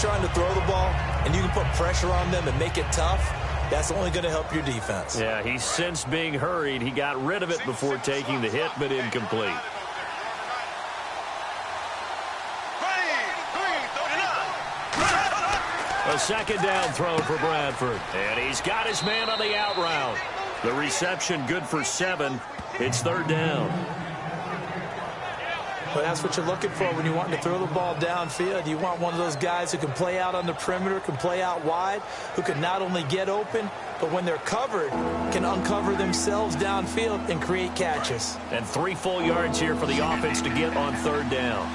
trying to throw the ball and you can put pressure on them and make it tough, that's only going to help your defense. Yeah, he sensed being hurried. He got rid of it before taking the hit, but incomplete. A second down throw for Bradford. And he's got his man on the out route. The reception good for 7. It's third down. But that's what you're looking for when you want to throw the ball downfield. You want one of those guys who can play out on the perimeter, can play out wide, who can not only get open, but when they're covered, can uncover themselves downfield and create catches. And 3 full yards here for the offense to get on third down.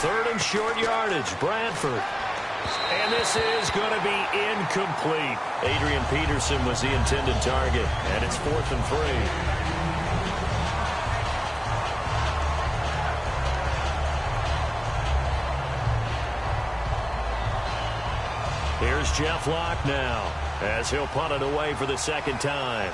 Third and short yardage, Bradford. And this is going to be incomplete. Adrian Peterson was the intended target, and it's 4th and 3. Here's Jeff Locke now, as he'll punt it away for the second time.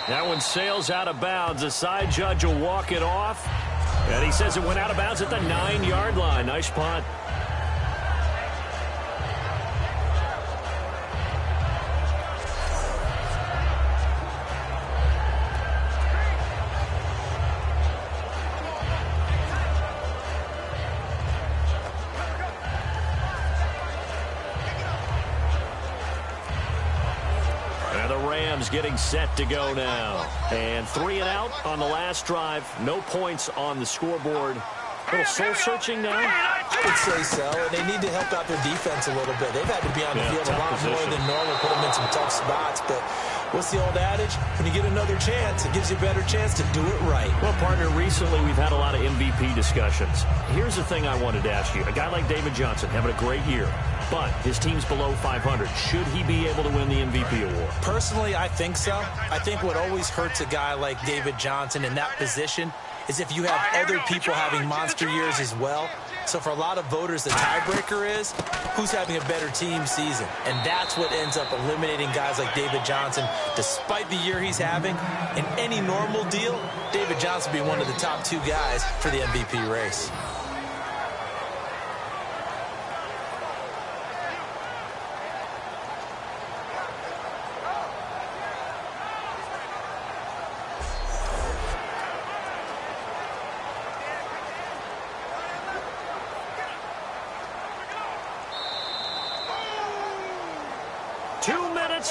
That one sails out of bounds. The side judge will walk it off. And he says it went out of bounds at the 9-yard line. Nice punt. Getting set to go now. And 3 and out on the last drive. No points on the scoreboard. A little soul-searching now? I would say so. And they need to help out their defense a little bit. They've had to be on the field a lot more than normal, put them in some tough spots. But what's the old adage? When you get another chance, it gives you a better chance to do it right. Well, partner, recently we've had a lot of MVP discussions. Here's the thing I wanted to ask you. A guy like David Johnson having a great year, but his team's below 500. Should he be able to win the MVP award? Personally, I think so. I think what always hurts a guy like David Johnson in that position is if you have other people having monster years as well. So for a lot of voters, the tiebreaker is who's having a better team season. And that's what ends up eliminating guys like David Johnson. Despite the year he's having, in any normal deal, David Johnson would be one of the top 2 guys for the MVP race.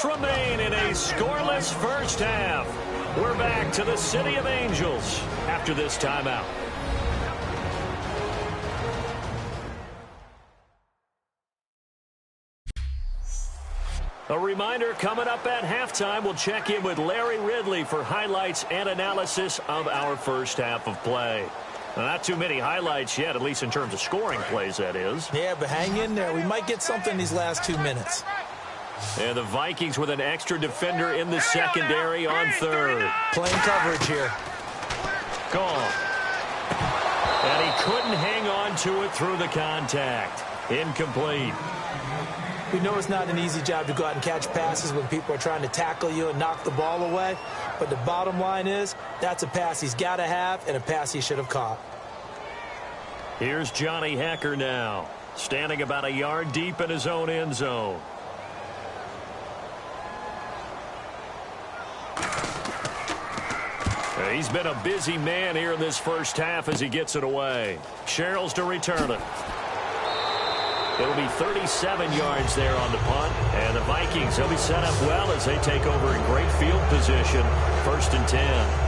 Remain in a scoreless first half. We're back to the City of Angels after this timeout. A reminder, coming up at halftime, we'll check in with Larry Ridley for highlights and analysis of our first half of play. Well, not too many highlights yet, at least in terms of scoring plays, that is. Yeah, but hang in there. We might get something these last 2 minutes. And the Vikings with an extra defender in the secondary on third. Playing coverage here. Gone. And he couldn't hang on to it through the contact. Incomplete. We know it's not an easy job to go out and catch passes when people are trying to tackle you and knock the ball away. But the bottom line is, that's a pass he's got to have and a pass he should have caught. Here's Johnny Hecker now, standing about a yard deep in his own end zone. He's been a busy man here in this first half as he gets it away. Sherrills to return it. It'll be 37 yards there on the punt. And the Vikings, they'll be set up well as they take over in great field position. 1st and 10.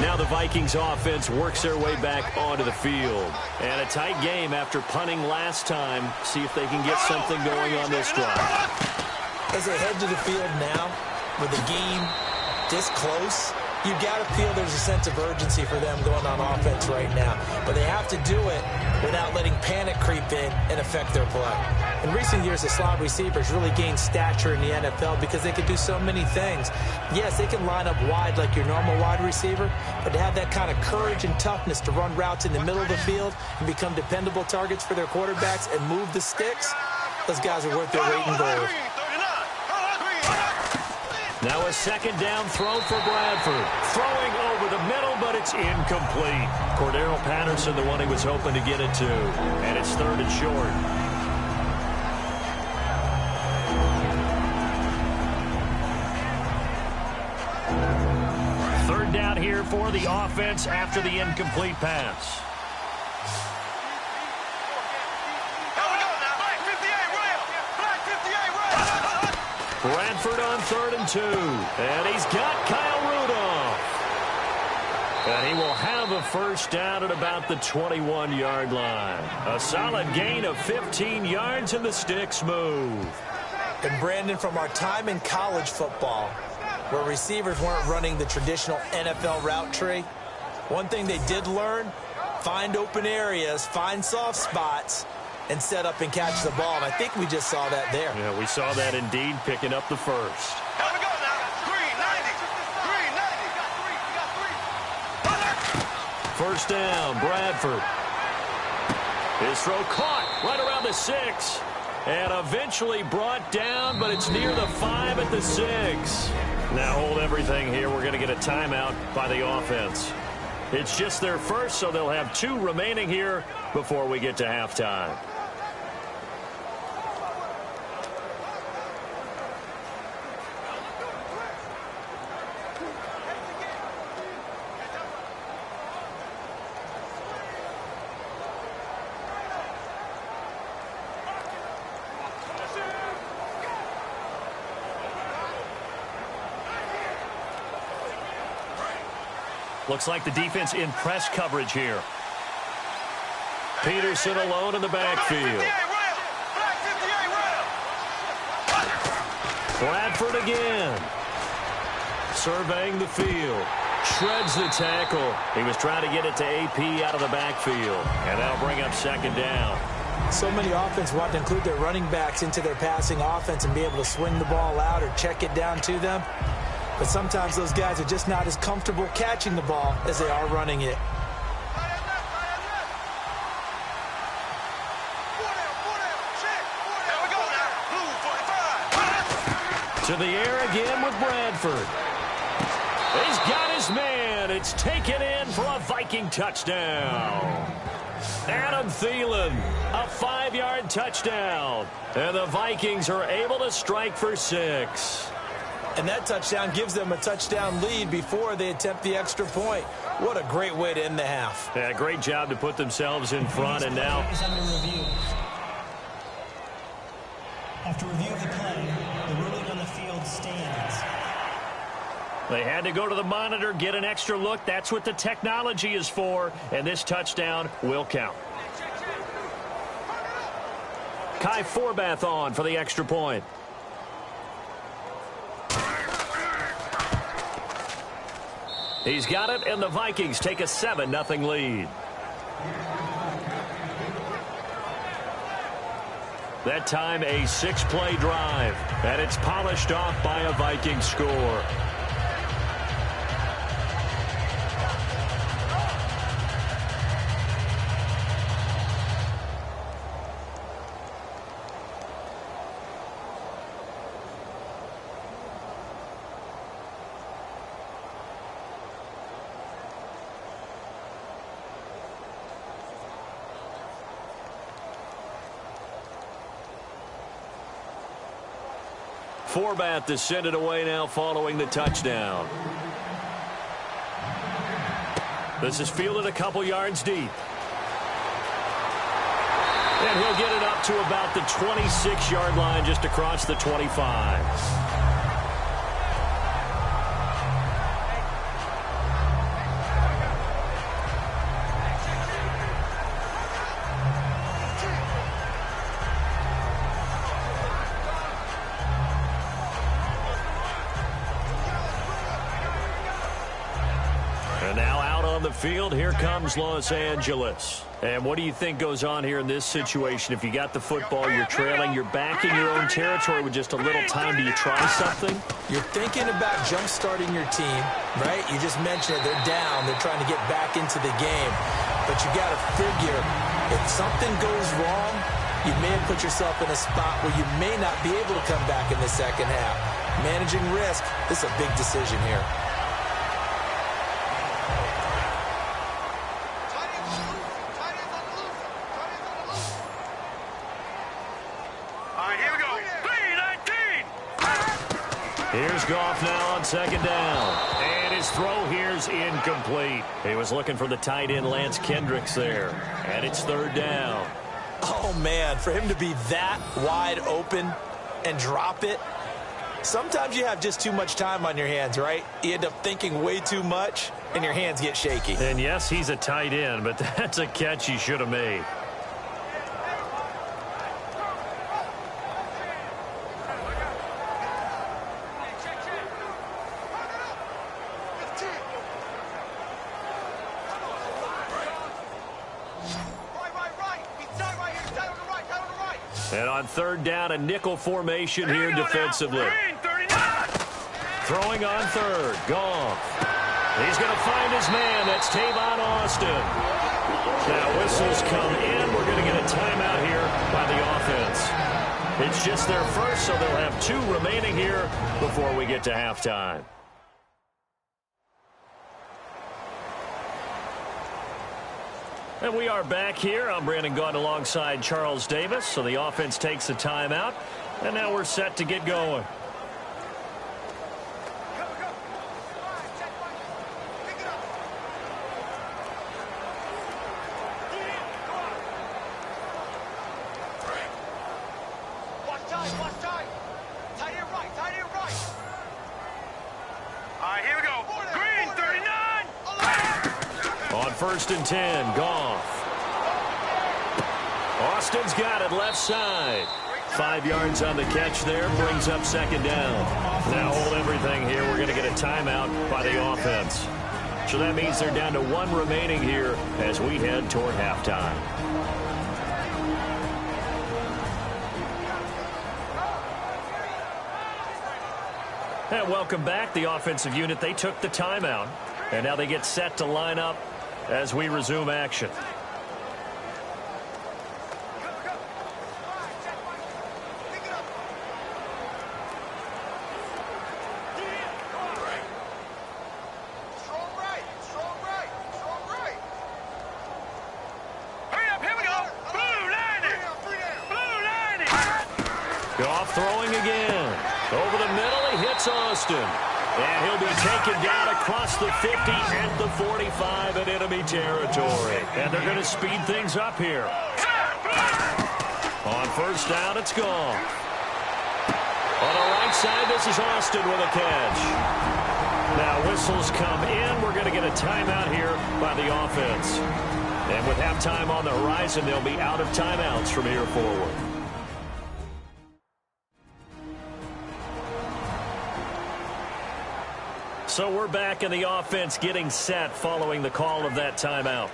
Now the Vikings offense works their way back onto the field. And a tight game after punting last time. See if they can get something going on this drive. As they head to the field now, with the game this close, you got to feel there's a sense of urgency for them going on offense right now. But they have to do it without letting panic creep in and affect their play. In recent years, the slot receivers really gained stature in the NFL because they can do so many things. Yes, they can line up wide like your normal wide receiver, but to have that kind of courage and toughness to run routes in the middle of the field and become dependable targets for their quarterbacks and move the sticks, those guys are worth their weight in gold. Now a second down throw for Bradford. Throwing over the middle, but it's incomplete. Cordero Patterson, the one he was hoping to get it to. And it's 3rd and short. Third down here for the offense after the incomplete pass. Bradford on 3rd and 2. And he's got Kyle Rudolph. And he will have a first down at about the 21-yard line. A solid gain of 15 yards, and the sticks move. And Brandon, from our time in college football, where receivers weren't running the traditional NFL route tree, one thing they did learn, find open areas, find soft spots, and set up and catch the ball. And I think we just saw that there. Yeah, we saw that indeed, picking up the first. Here we go now. 390. First down, Bradford. His throw caught right around the 6. And eventually brought down, but it's near the 5 at the 6. Now hold everything here. We're going to get a timeout by the offense. It's just their first, so they'll have 2 remaining here before we get to halftime. Looks like the defense in press coverage here. Peterson alone in the backfield. Bradford again. Surveying the field. Shreds the tackle. He was trying to get it to AP out of the backfield. And that'll bring up second down. So many offenses want to include their running backs into their passing offense and be able to swing the ball out or check it down to them. But sometimes those guys are just not as comfortable catching the ball as they are running it. To the air again with Bradford. He's got his man. It's taken in for a Viking touchdown. Adam Thielen, a 5-yard touchdown. And the Vikings are able to strike for 6. And that touchdown gives them a touchdown lead before they attempt the extra point. What a great way to end the half. Yeah, great job to put themselves in front, and now after review of the play, the ruling on the field stands. they had to go to the monitor, get an extra look. That's what the technology is for, and this touchdown will count. Kai Forbath on for the extra point. He's got it, and the Vikings take a 7-0 lead. That time a 6-play drive, and it's polished off by a Viking score. Forbath to send it away now following the touchdown. This is fielded a couple yards deep. And he'll get it up to about the 26-yard line, just across the 25. on the field. Here comes Los Angeles. And what do you think goes on here in this situation? If you got the football, you're trailing, you're back in your own territory with just a little time. Do you try something? You're thinking about jump-starting your team, right? You just mentioned it. They're down. They're trying to get back into the game. But you got to figure, if something goes wrong, you may have put yourself in a spot where you may not be able to come back in the second half. Managing risk, this is a big decision here. Here's Goff now on second down. And his throw here's incomplete. He was looking for the tight end Lance Kendricks there. And it's third down. Oh, man, for him to be that wide open and drop it. Sometimes you have just too much time on your hands, right? You end up thinking way too much, and your hands get shaky. And, yes, he's a tight end, but that's a catch he should have made. And on third down, a nickel formation here defensively. Throwing on third. Goff. He's going to find his man. That's Tavon Austin. Now whistles come in. We're going to get a timeout here by the offense. It's just their first, so they'll have 2 remaining here before we get to halftime. And we are back here. I'm Brandon Gaudin alongside Charles Davis. So the offense takes a timeout. And now we're set to get going. First and 10, Goff. Austin's got it left side. 5 yards on the catch there, brings up second down. Now hold everything here. We're going to get a timeout by the offense. So that means they're down to 1 remaining here as we head toward halftime. And welcome back. The offensive unit, they took the timeout. And now they get set to line up as we resume action. Goff throwing again. Over the middle, he hits Austin. And he'll be taken down across the 50 and the 45 in enemy territory. And they're going to speed things up here. On first down, it's Goff. On the right side, this is Austin with a catch. Now whistles come in. We're going to get a timeout here by the offense. And with halftime on the horizon, they'll be out of timeouts from here forward. So we're back in the offense getting set following the call of that timeout.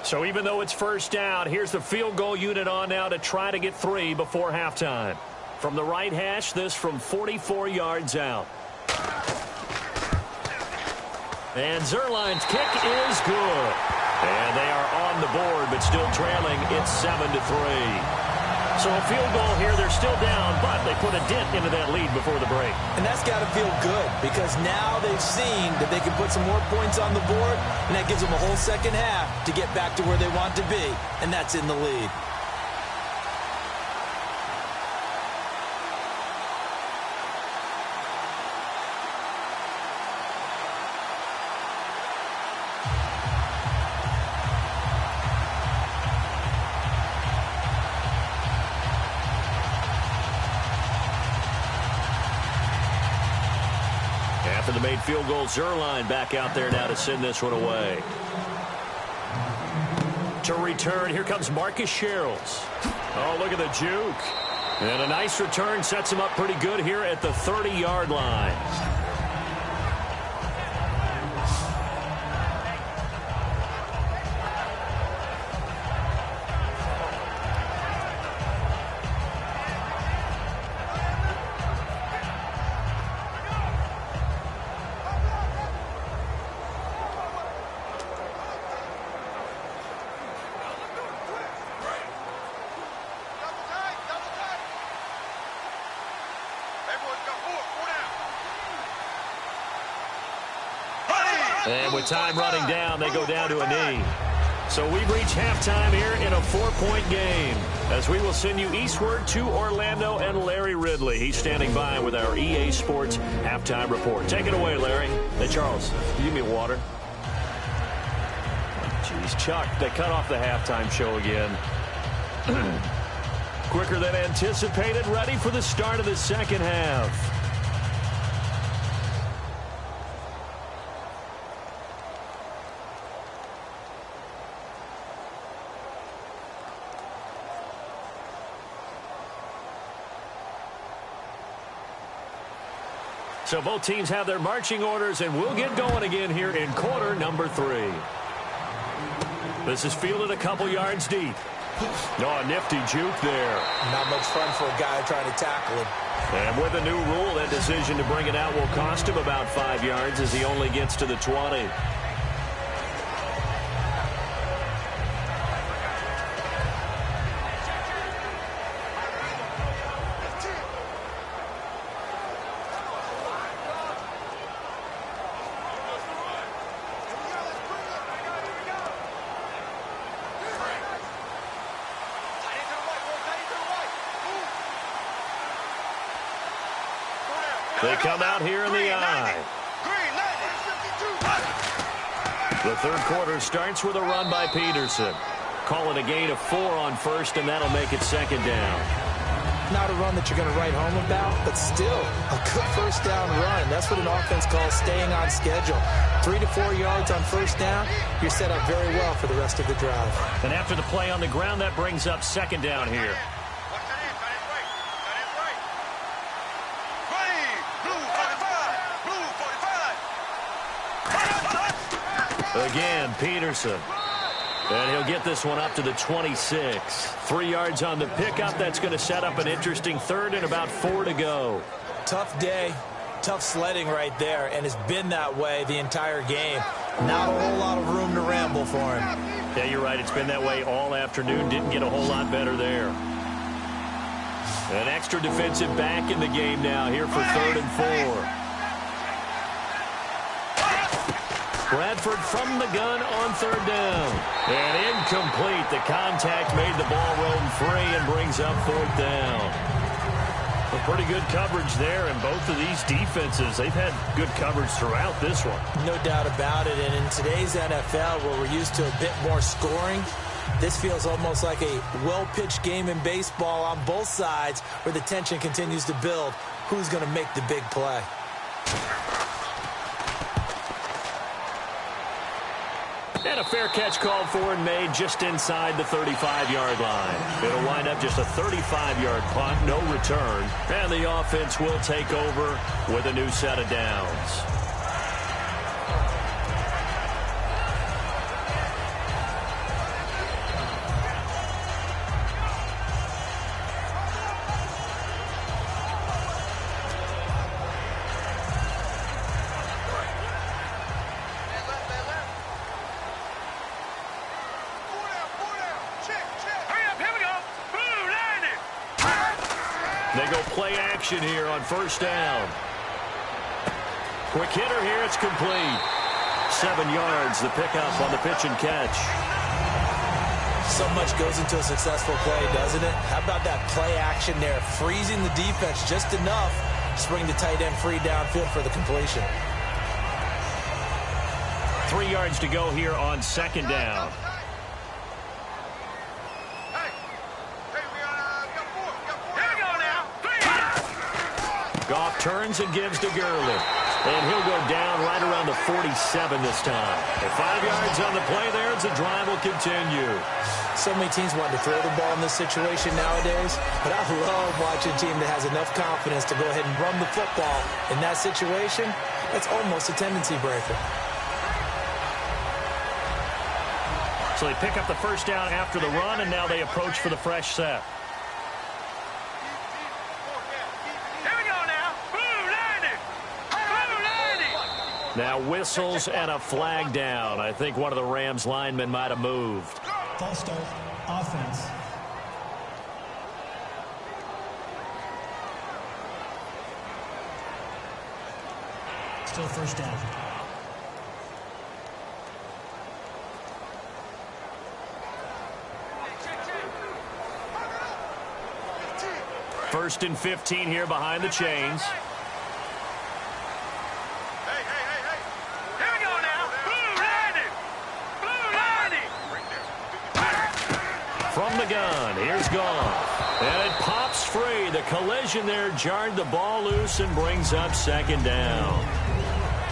So even though it's first down, here's the field goal unit on now to try to get 3 before halftime. From the right hash, this from 44 yards out. And Zerline's kick is good. And they are on the board, but still trailing. It's 7-3. So a field goal here, they're still down, but they put a dent into that lead before the break. And that's got to feel good because now they've seen that they can put some more points on the board, and that gives them a whole second half to get back to where they want to be, and that's in the lead. Off of the made field goal, Zerline back out there now to send this one away. To return, here comes Marcus Sherrills. Oh, look at the juke. And a nice return sets him up pretty good here at the 30-yard line. And with time running down, they go down to a knee. So we've reached halftime here in a 4-point game, as we will send you eastward to Orlando and Larry Ridley. He's standing by with our EA Sports halftime report. Take it away, Larry. Hey, Charles, give me water. Jeez, Chuck, they cut off the halftime show again. Quicker than anticipated, ready for the start of the second half. So both teams have their marching orders, and we'll get going again here in quarter number 3. This is fielded a couple yards deep. Oh, a nifty juke there. Not much fun for a guy trying to tackle him. And with a new rule, that decision to bring it out will cost him about 5 yards as he only gets to the 20. They come out here in the eye. The third quarter starts with a run by Peterson. Call it a gain of 4 on first, and that'll make it second down. Not a run that you're going to write home about, but still a good first down run. That's what an offense calls staying on schedule. 3 to 4 yards on first down, you're set up very well for the rest of the drive. And after the play on the ground, that brings up second down here. Again, Peterson. And he'll get this one up to the 26. 3 yards on the pickup. That's going to set up an interesting third and about 4 to go. Tough day, tough sledding right there, and it's been that way the entire game. Not a whole lot of room to ramble for him. Yeah, you're right. It's been that way all afternoon. Didn't get a whole lot better there. An extra defensive back in the game now here for 3rd and 4. Bradford from the gun on 3rd down. And incomplete. The contact made the ball roam free and brings up 4th down. A pretty good coverage there, and both of these defenses, they've had good coverage throughout this one. No doubt about it. And in today's NFL, where we're used to a bit more scoring, this feels almost like a well-pitched game in baseball on both sides, where the tension continues to build. Who's going to make the big play? And a fair catch called for and made just inside the 35-yard line. It'll wind up just a 35-yard punt, no return. And the offense will take over with a new set of downs. They go play action here on 1st down. Quick hitter here. It's complete. 7 yards, the pickup on the pitch and catch. So much goes into a successful play, doesn't it? How about that play action there? Freezing the defense just enough to bring the tight end free downfield for the completion. 3 yards to go here on 2nd down. Goff turns and gives to Gurley. And he'll go down right around the 47 this time. And 5 yards on the play there as the drive will continue. So many teams want to throw the ball in this situation nowadays, but I love watching a team that has enough confidence to go ahead and run the football. In that situation, that's almost a tendency breaker. So they pick up the first down after the run, and now they approach for the fresh set. Now whistles and a flag down. I think one of the Rams linemen might have moved. False start, offense. Still first down. First and 15 here behind the chains. From the gun, here's Goff. And it pops free. The collision there jarred the ball loose and brings up second down.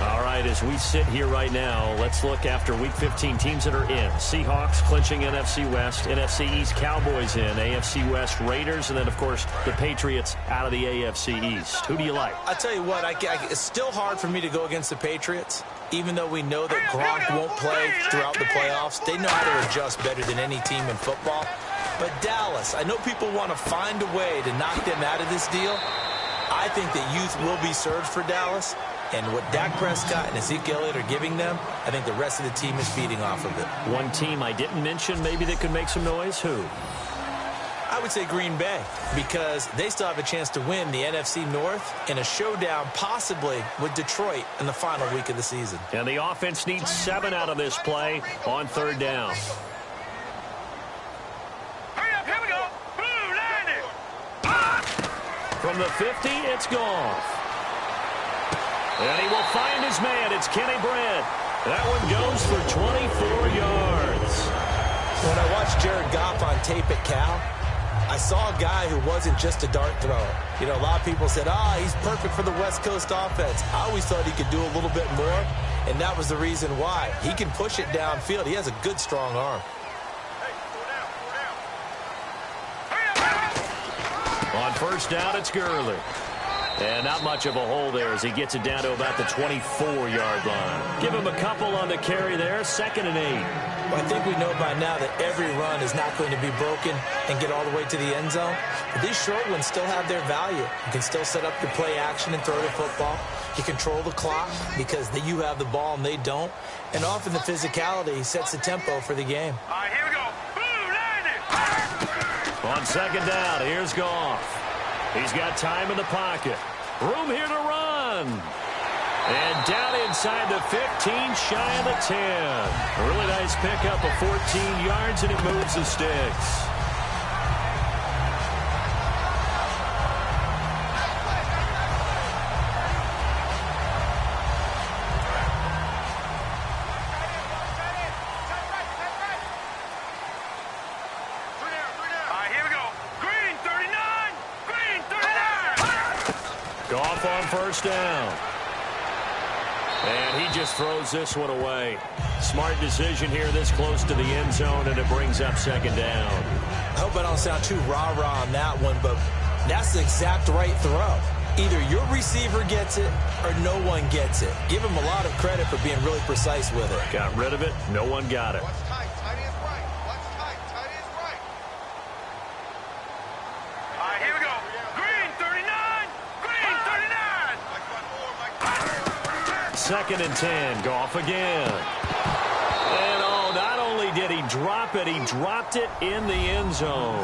All right, as we sit here right now, let's look after Week 15 teams that are in. Seahawks clinching NFC West, NFC East Cowboys in, AFC West Raiders, and then, of course, the Patriots out of the AFC East. Who do you like? I tell you what, it's still hard for me to go against the Patriots. Even though we know that Gronk won't play throughout the playoffs, they know how to adjust better than any team in football. But Dallas, I know people want to find a way to knock them out of this deal. I think that youth will be served for Dallas. And what Dak Prescott and Ezekiel Elliott are giving them, I think the rest of the team is feeding off of it. One team I didn't mention maybe that could make some noise, who? I would say Green Bay, because they still have a chance to win the NFC North in a showdown possibly with Detroit in the final week of the season. And the offense needs 7 out of this play on third down. Here we go. From the 50, it's Goff. And he will find his man. It's Kenny Brett. That one goes for 24 yards. When I watched Jared Goff on tape at Cal, I saw a guy who wasn't just a dart thrower. You know, a lot of people said, he's perfect for the West Coast offense. I always thought he could do a little bit more, and that was the reason why. He can push it downfield. He has a good, strong arm. On first down, it's Gurley. And not much of a hole there as he gets it down to about the 24-yard line. Give him a couple on the carry there, 2nd and 8. Well, I think we know by now that every run is not going to be broken and get all the way to the end zone. But these short ones still have their value. You can still set up your play action and throw the football. You control the clock because you have the ball and they don't. And often the physicality sets the tempo for the game. All right, here we go. On second down, here's Goff. He's got time in the pocket. Room here to run. And down inside the 15, shy of the 10. A really nice pickup of 14 yards, and it moves the sticks. Goff on first down. And he just throws this one away. Smart decision here this close to the end zone, and it brings up second down. I hope I don't sound too rah-rah on that one, but that's the exact right throw. Either your receiver gets it or no one gets it. Give him a lot of credit for being really precise with it. Got rid of it. No one got it. Second and 10. Goff again. And not only did he drop it, he dropped it in the end zone.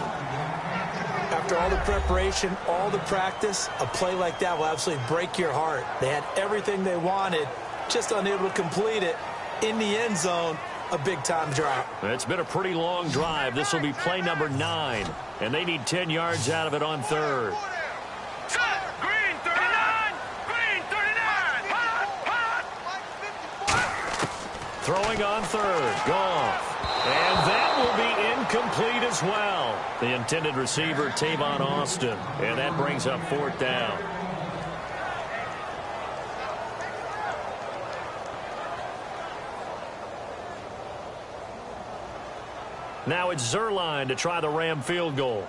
After all the preparation, all the practice, a play like that will absolutely break your heart. They had everything they wanted, just unable to complete it. In the end zone, a big-time drop. It's been a pretty long drive. This will be play number 9, and they need 10 yards out of it on third. Throwing on third, Goff. And that will be incomplete as well. The intended receiver, Tavon Austin. And that brings up fourth down. Now it's Zerline to try the Ram field goal.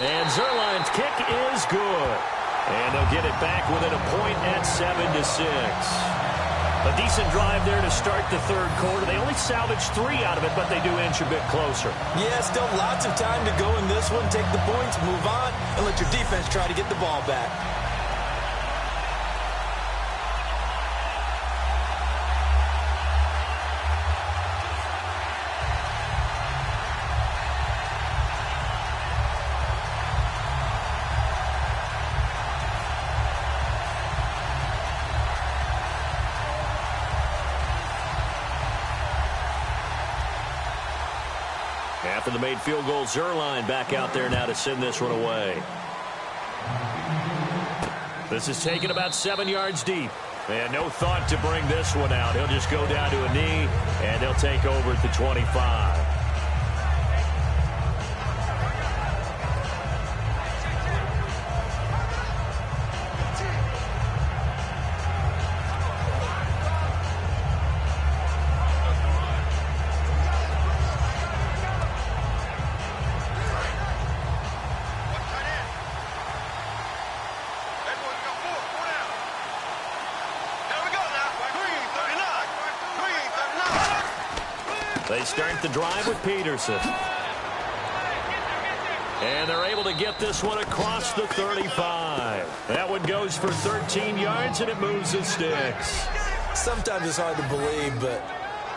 And Zerline's kick is good. And they'll get it back within a point at 7-6. A decent drive there to start the third quarter. They only salvaged 3 out of it, but they do inch a bit closer. Yeah, still lots of time to go in this one. Take the points, move on, and let your defense try to get the ball back. After the made field goal, Zerline back out there now to send this one away. This is taken about 7 yards deep. And no thought to bring this one out. He'll just go down to a knee, and they'll take over at the 25. They start the drive with Peterson. And they're able to get this one across the 35. That one goes for 13 yards, and it moves the sticks. Sometimes it's hard to believe, but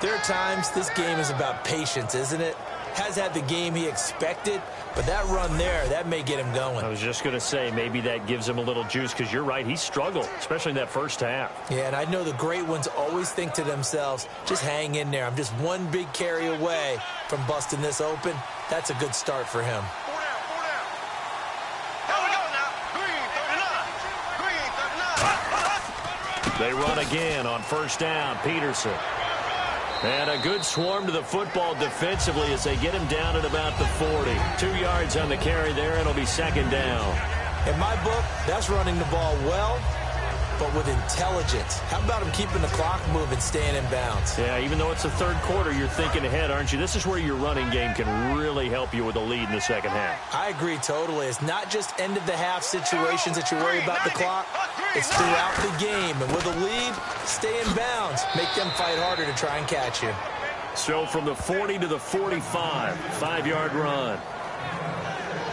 there are times this game is about patience, isn't it? Has had the game he expected, but that run there, that may get him going. I was just going to say, maybe that gives him a little juice, because you're right, he struggled, especially in that first half. Yeah, and I know the great ones always think to themselves, just hang in there. I'm just one big carry away from busting this open. That's a good start for him. They run again on first down, Peterson. And a good swarm to the football defensively as they get him down at about the 40. 2 yards on the carry there, and it'll be second down. In my book, that's running the ball well, but with intelligence. How about him keeping the clock moving, staying in bounds? Yeah, even though it's the third quarter, you're thinking ahead, aren't you? This is where your running game can really help you with a lead in the second half. I agree totally. It's not just end-of-the-half situations that you worry about the clock. It's throughout the game. And with a lead, stay in bounds. Make them fight harder to try and catch you. So from the 40 to the 45, 5-yard run.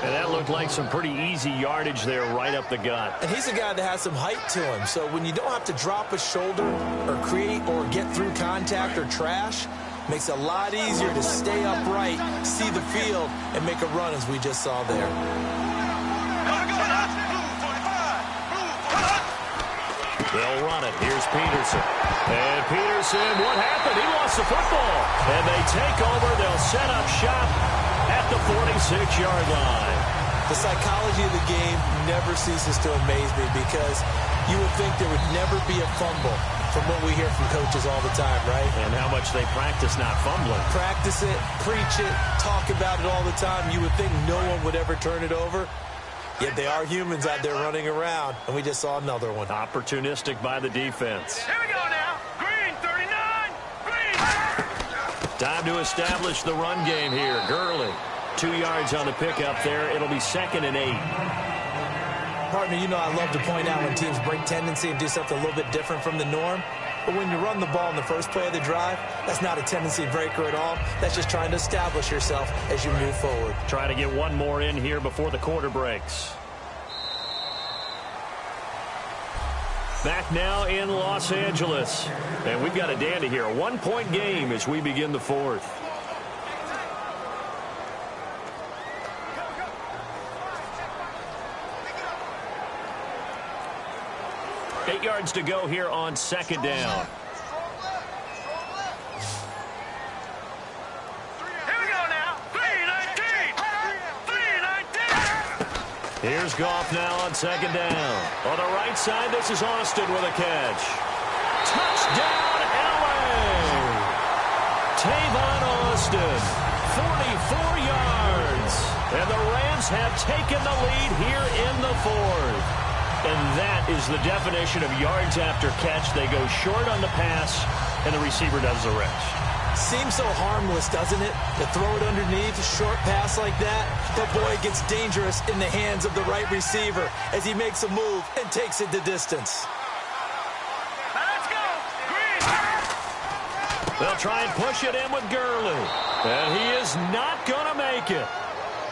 And that looked like some pretty easy yardage there right up the gut. And he's a guy that has some height to him. So when you don't have to drop a shoulder or create or get through contact or trash, makes it a lot easier to stay upright, see the field, and make a run as we just saw there. They'll run it. Here's Peterson. And Peterson, what happened? He lost the football. And they take over. They'll set up shop at the 46-yard line. The psychology of the game never ceases to amaze me because you would think there would never be a fumble from what we hear from coaches all the time, right? And how much they practice not fumbling. Practice it, preach it, talk about it all the time. You would think no one would ever turn it over. Yet they are humans out there running around, and we just saw another one. Opportunistic by the defense. Here we go now. Green, 39. Green. Time to establish the run game here. Gurley, 2 yards on the pickup there. It'll be 2nd and 8. Partner, you know I love to point out when teams break tendency and do something a little bit different from the norm. But when you run the ball in the first play of the drive, that's not a tendency breaker at all. That's just trying to establish yourself as you move forward. Trying to get one more in here before the quarter breaks. Back now in Los Angeles. And we've got a dandy here. A 1-point game as we begin the fourth. Eight yards to go here on second down. Here we go now. 3-19. 3-19. Here's Goff now on second down. On the right side, this is Austin with a catch. Touchdown, LA! Tavon Austin, 44 yards. And the Rams have taken the lead here in the fourth. And that is the definition of yards after catch. They go short on the pass, and the receiver does the rest. Seems so harmless, doesn't it? To throw it underneath, a short pass like that. But boy, it gets dangerous in the hands of the right receiver as he makes a move and takes it the distance. Let's go. Green. They'll try and push it in with Gurley. And he is not going to make it.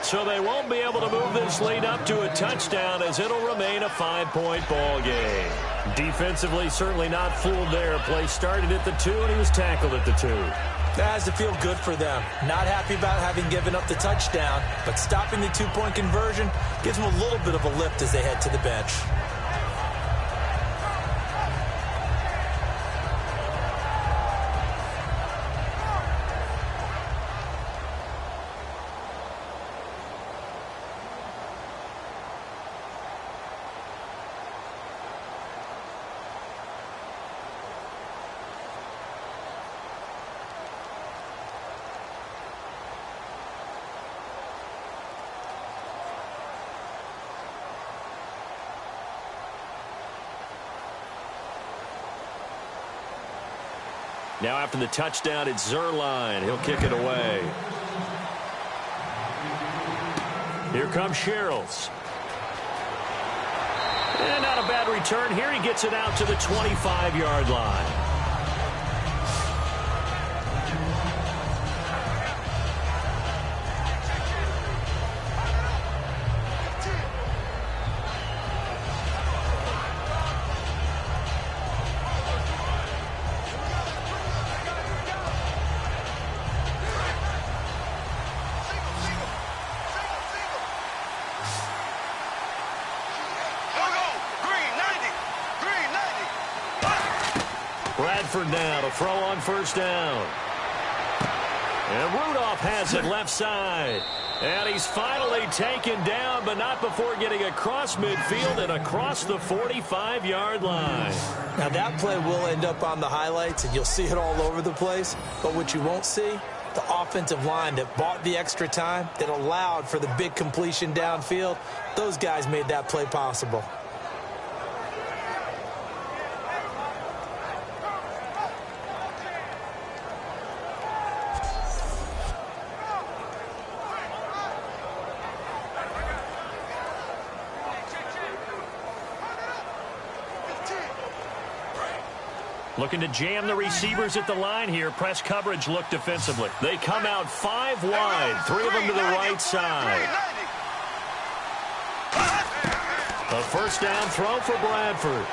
So they won't be able to move this lead up to a touchdown as it'll remain a 5-point ball game. Defensively, certainly not fooled there. Play started at the 2, and he was tackled at the 2. That has to feel good for them. Not happy about having given up the touchdown, but stopping the 2-point conversion gives them a little bit of a lift as they head to the bench. Now after the touchdown, it's Zerline. He'll kick it away. Here comes Sherrills. And not a bad return. Here he gets it out to the 25-yard line. Now to throw on first down. And Rudolph has it left side. And he's finally taken down, but not before getting across midfield and across the 45-yard line. Now that play will end up on the highlights, and you'll see it all over the place. But what you won't see, the offensive line that bought the extra time, that allowed for the big completion downfield, those guys made that play possible. Looking to jam the receivers at the line here. Press coverage look defensively. They come out 5 wide. 3 of them to the right side. A first down throw for Bradford.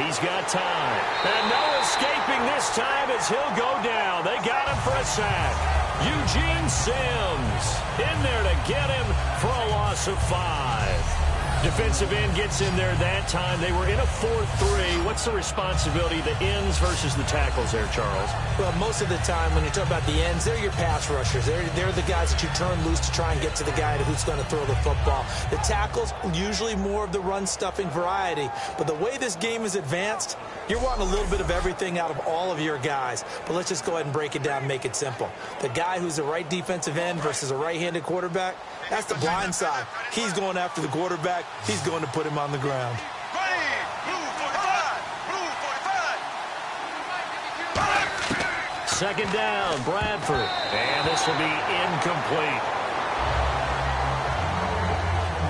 He's got time. And no escaping this time as he'll go down. They got him for a sack. Eugene Sims in there to get him for a loss of 5. Defensive end gets in there that time. They were in a 4-3. What's the responsibility, the ends versus the tackles there, Charles? Well, most of the time when you talk about the ends, they're your pass rushers. They're the guys that you turn loose to try and get to the guy who's going to throw the football. The tackles, usually more of the run-stuffing variety. But the way this game is advanced, you're wanting a little bit of everything out of all of your guys. But let's just go ahead and break it down and make it simple. The guy who's a right defensive end versus a right-handed quarterback, that's the blind side. He's going after the quarterback. He's going to put him on the ground. Second down, Bradford. And this will be incomplete.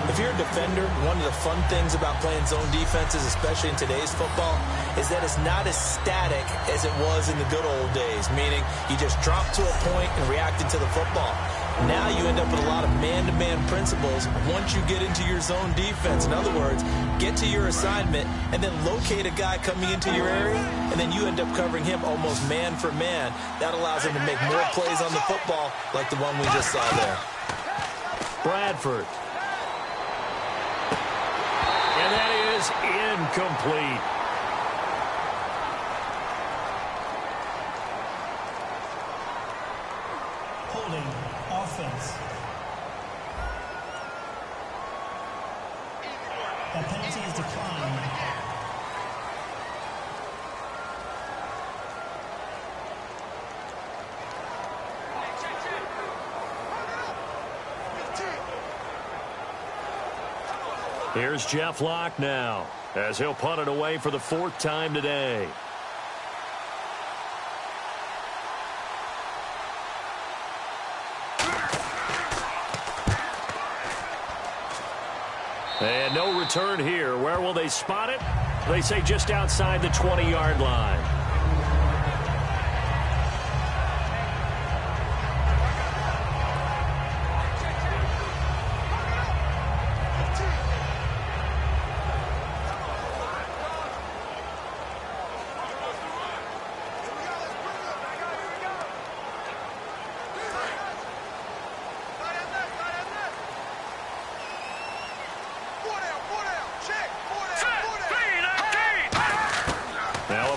If you're a defender, one of the fun things about playing zone defenses, especially in today's football, is that it's not as static as it was in the good old days, meaning you just drop to a point and react into the football. Now you end up with a lot of man-to-man principles once you get into your zone defense. In other words, get to your assignment and then locate a guy coming into your area, and then you end up covering him almost man for man. That allows him to make more plays on the football like the one we just saw there. Bradford. And that is incomplete. Holding offense. That penalty is declined. Here's Jeff Locke now, as he'll punt it away for the 4th time today. And no return here. Where will they spot it? They say just outside the 20-yard line.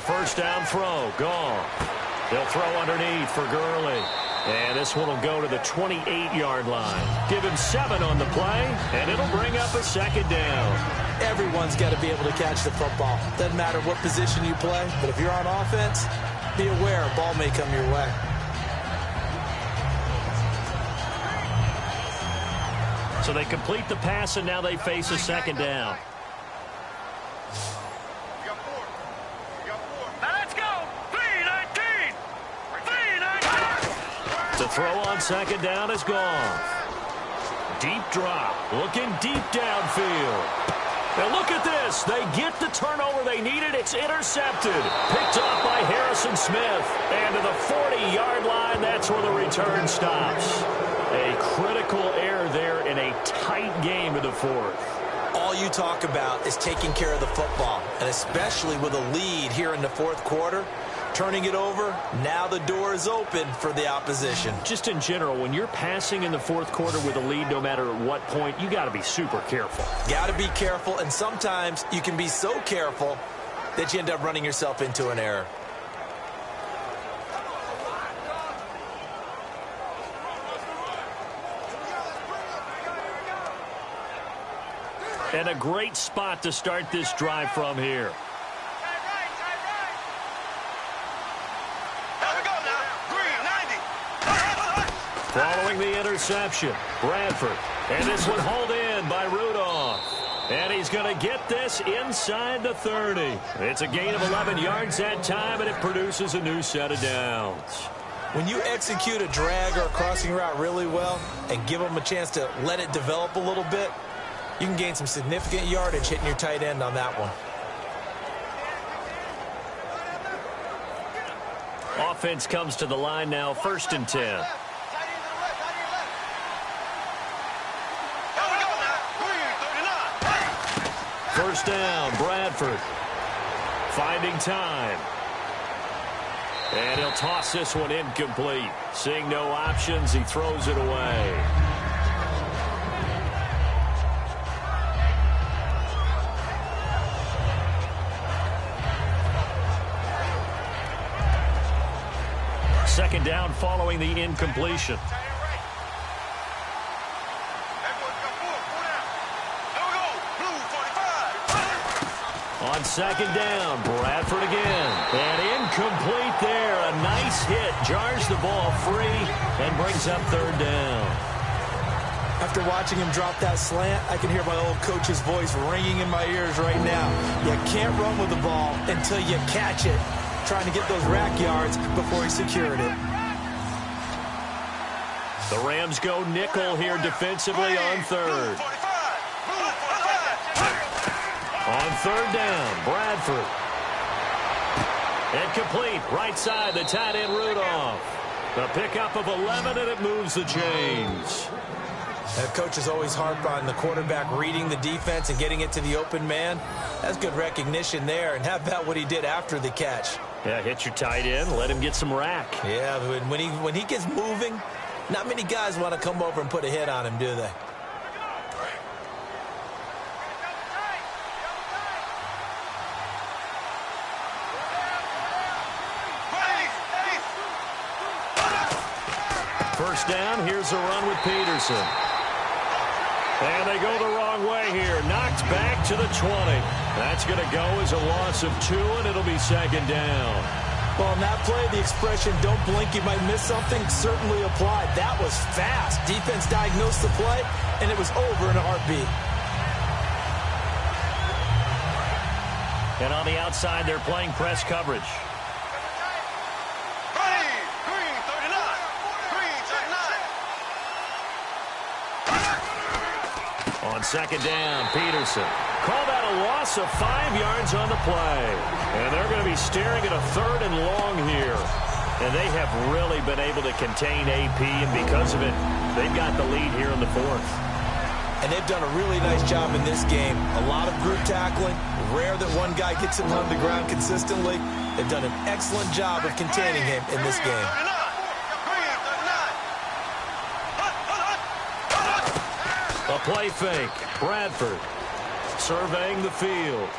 First down throw, gone. They'll throw underneath for Gurley. And this one will go to the 28-yard line. Give him 7 on the play, and it'll bring up a 2nd down. Everyone's got to be able to catch the football. Doesn't matter what position you play, but if you're on offense, be aware a ball may come your way. So they complete the pass, and now they face a 2nd down. The throw on 2nd down is gone. Deep drop, looking deep downfield. And look at this. They get the turnover they needed. It's intercepted. Picked off by Harrison Smith. And to the 40-yard line, that's where the return stops. A critical error there in a tight game in the 4th. All you talk about is taking care of the football, and especially with a lead here in the 4th quarter. Turning it over, now the door is open for the opposition. Just in general, when you're passing in the 4th quarter with a lead, no matter at what point, you got to be super careful. Got to be careful, and sometimes you can be so careful that you end up running yourself into an error. And a great spot to start this drive from here. Following the interception, Bradford. And this one hauled in by Rudolph. And he's going to get this inside the 30. It's a gain of 11 yards that time, and it produces a new set of downs. When you execute a drag or a crossing route really well and give them a chance to let it develop a little bit, you can gain some significant yardage hitting your tight end on that one. Offense comes to the line now, 1st and 10. First down, Bradford. Finding time. And he'll toss this one incomplete. Seeing no options, he throws it away. Second down following the incompletion. On 2nd down, Bradford again. And incomplete there. A nice hit. Jars the ball free and brings up 3rd down. After watching him drop that slant, I can hear my old coach's voice ringing in my ears right now. You can't run with the ball until you catch it. Trying to get those rack yards before he secured it. The Rams go nickel here defensively on 3rd. On 3rd down, Bradford. And complete, right side, the tight end Rudolph. The pickup of 11, and it moves the chains. The coach has always harped on the quarterback reading the defense and getting it to the open man. That's good recognition there. And how about what he did after the catch? Yeah, hit your tight end, let him get some rack. Yeah, when he gets moving, not many guys want to come over and put a hit on him, do they? First down, here's a run with Peterson. And they go the wrong way here. Knocked back to the 20. That's going to go as a loss of 2, and it'll be 2nd down. Well, in that play, the expression, don't blink, you might miss something, certainly applied. That was fast. Defense diagnosed the play, and it was over in a heartbeat. And on the outside, they're playing press coverage. On second down, Peterson. Call that a loss of 5 yards on the play. And they're going to be staring at a 3rd and long here. And they have really been able to contain AP, and because of it, they've got the lead here in the 4th. And they've done a really nice job in this game. A lot of group tackling. Rare that one guy gets him on the ground consistently. They've done an excellent job of containing him in this game. A play fake. Bradford surveying the field.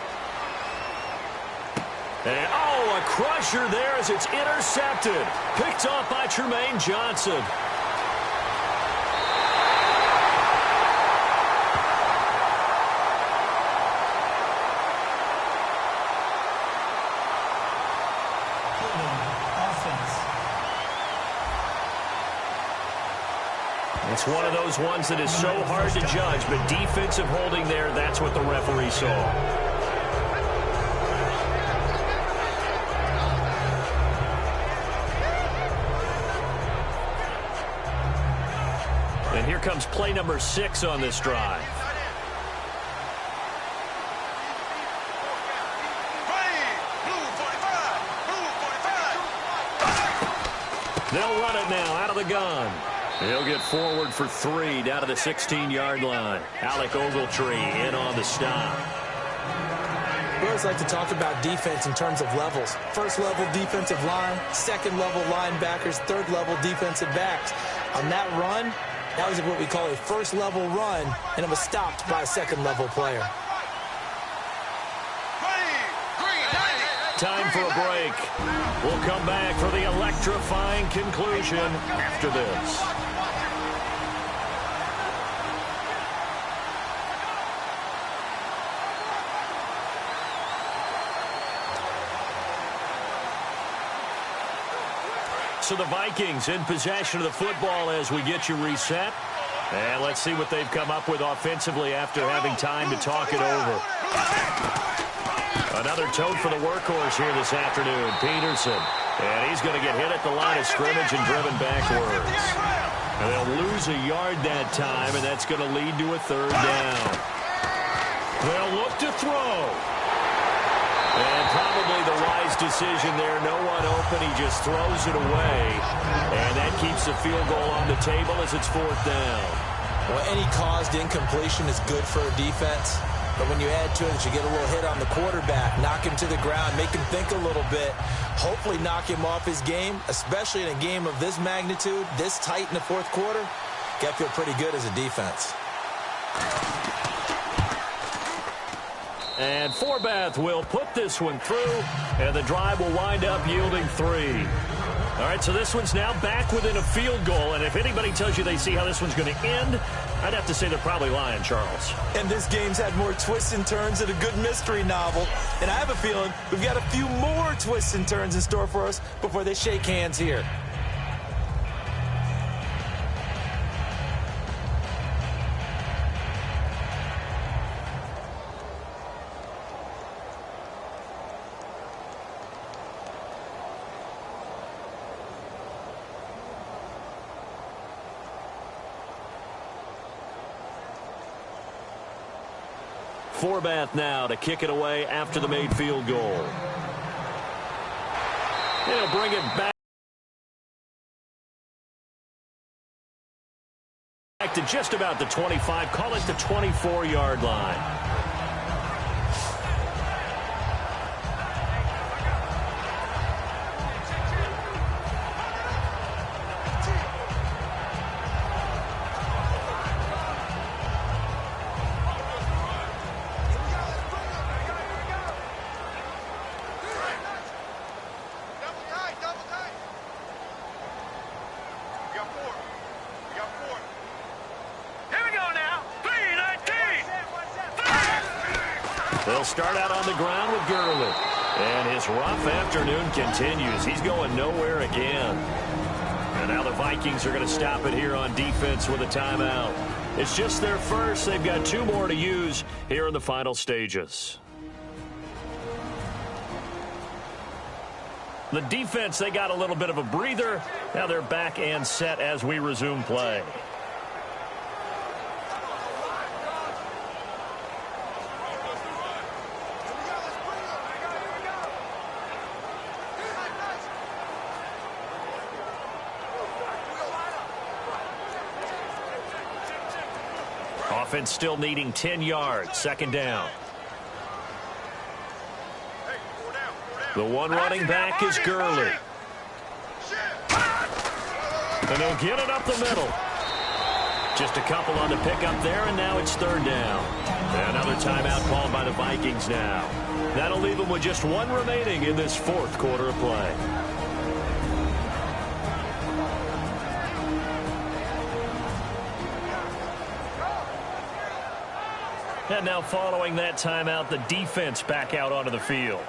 And, a crusher there as it's intercepted. Picked off by Tremaine Johnson. It's one of those ones that is so hard to judge, but defensive holding there, that's what the referee saw. And here comes play number 6 on this drive. They'll run it now out of the gun. He'll get forward for 3 down to the 16-yard line. Alec Ogletree in on the stop. We always like to talk about defense in terms of levels. First-level defensive line, second-level linebackers, third-level defensive backs. On that run, that was what we call a first-level run, and it was stopped by a second-level player. Time for a break. We'll come back for the electrifying conclusion after this. So the Vikings in possession of the football as we get you reset. And let's see what they've come up with offensively after having time to talk it over. Another tote for the workhorse here this afternoon, Peterson. And he's going to get hit at the line of scrimmage and driven backwards. And they'll lose a yard that time, and that's going to lead to a 3rd down. They'll look to throw. And probably the wise decision there. No one open. He just throws it away. And that keeps the field goal on the table as it's 4th down. Well, any caused incompletion is good for a defense. But when you add to it that you get a little hit on the quarterback, knock him to the ground, make him think a little bit, hopefully knock him off his game, especially in a game of this magnitude, this tight in the 4th quarter, got to feel pretty good as a defense. And Forbath will put this one through, and the drive will wind up yielding 3. All right, so this one's now back within a field goal, and if anybody tells you they see how this one's going to end, I'd have to say they're probably lying, Charles. And this game's had more twists and turns than a good mystery novel, and I have a feeling we've got a few more twists and turns in store for us before they shake hands here. Forbath now to kick it away after the made field goal. He'll bring it back to just about the 25, call it the 24-yard line. They'll start out on the ground with Gurley. And his rough afternoon continues. He's going nowhere again. And now the Vikings are going to stop it here on defense with a timeout. It's just their first. They've got 2 more to use here in the final stages. The defense, they got a little bit of a breather. Now they're back and set as we resume play. Offense still needing 10 yards. Second down. The one running back is Gurley. And he'll get it up the middle. Just a couple on the pickup there, and now it's third down. Another timeout called by the Vikings now. That'll leave them with just one remaining in this fourth quarter of play. And now following that timeout, the defense back out onto the field.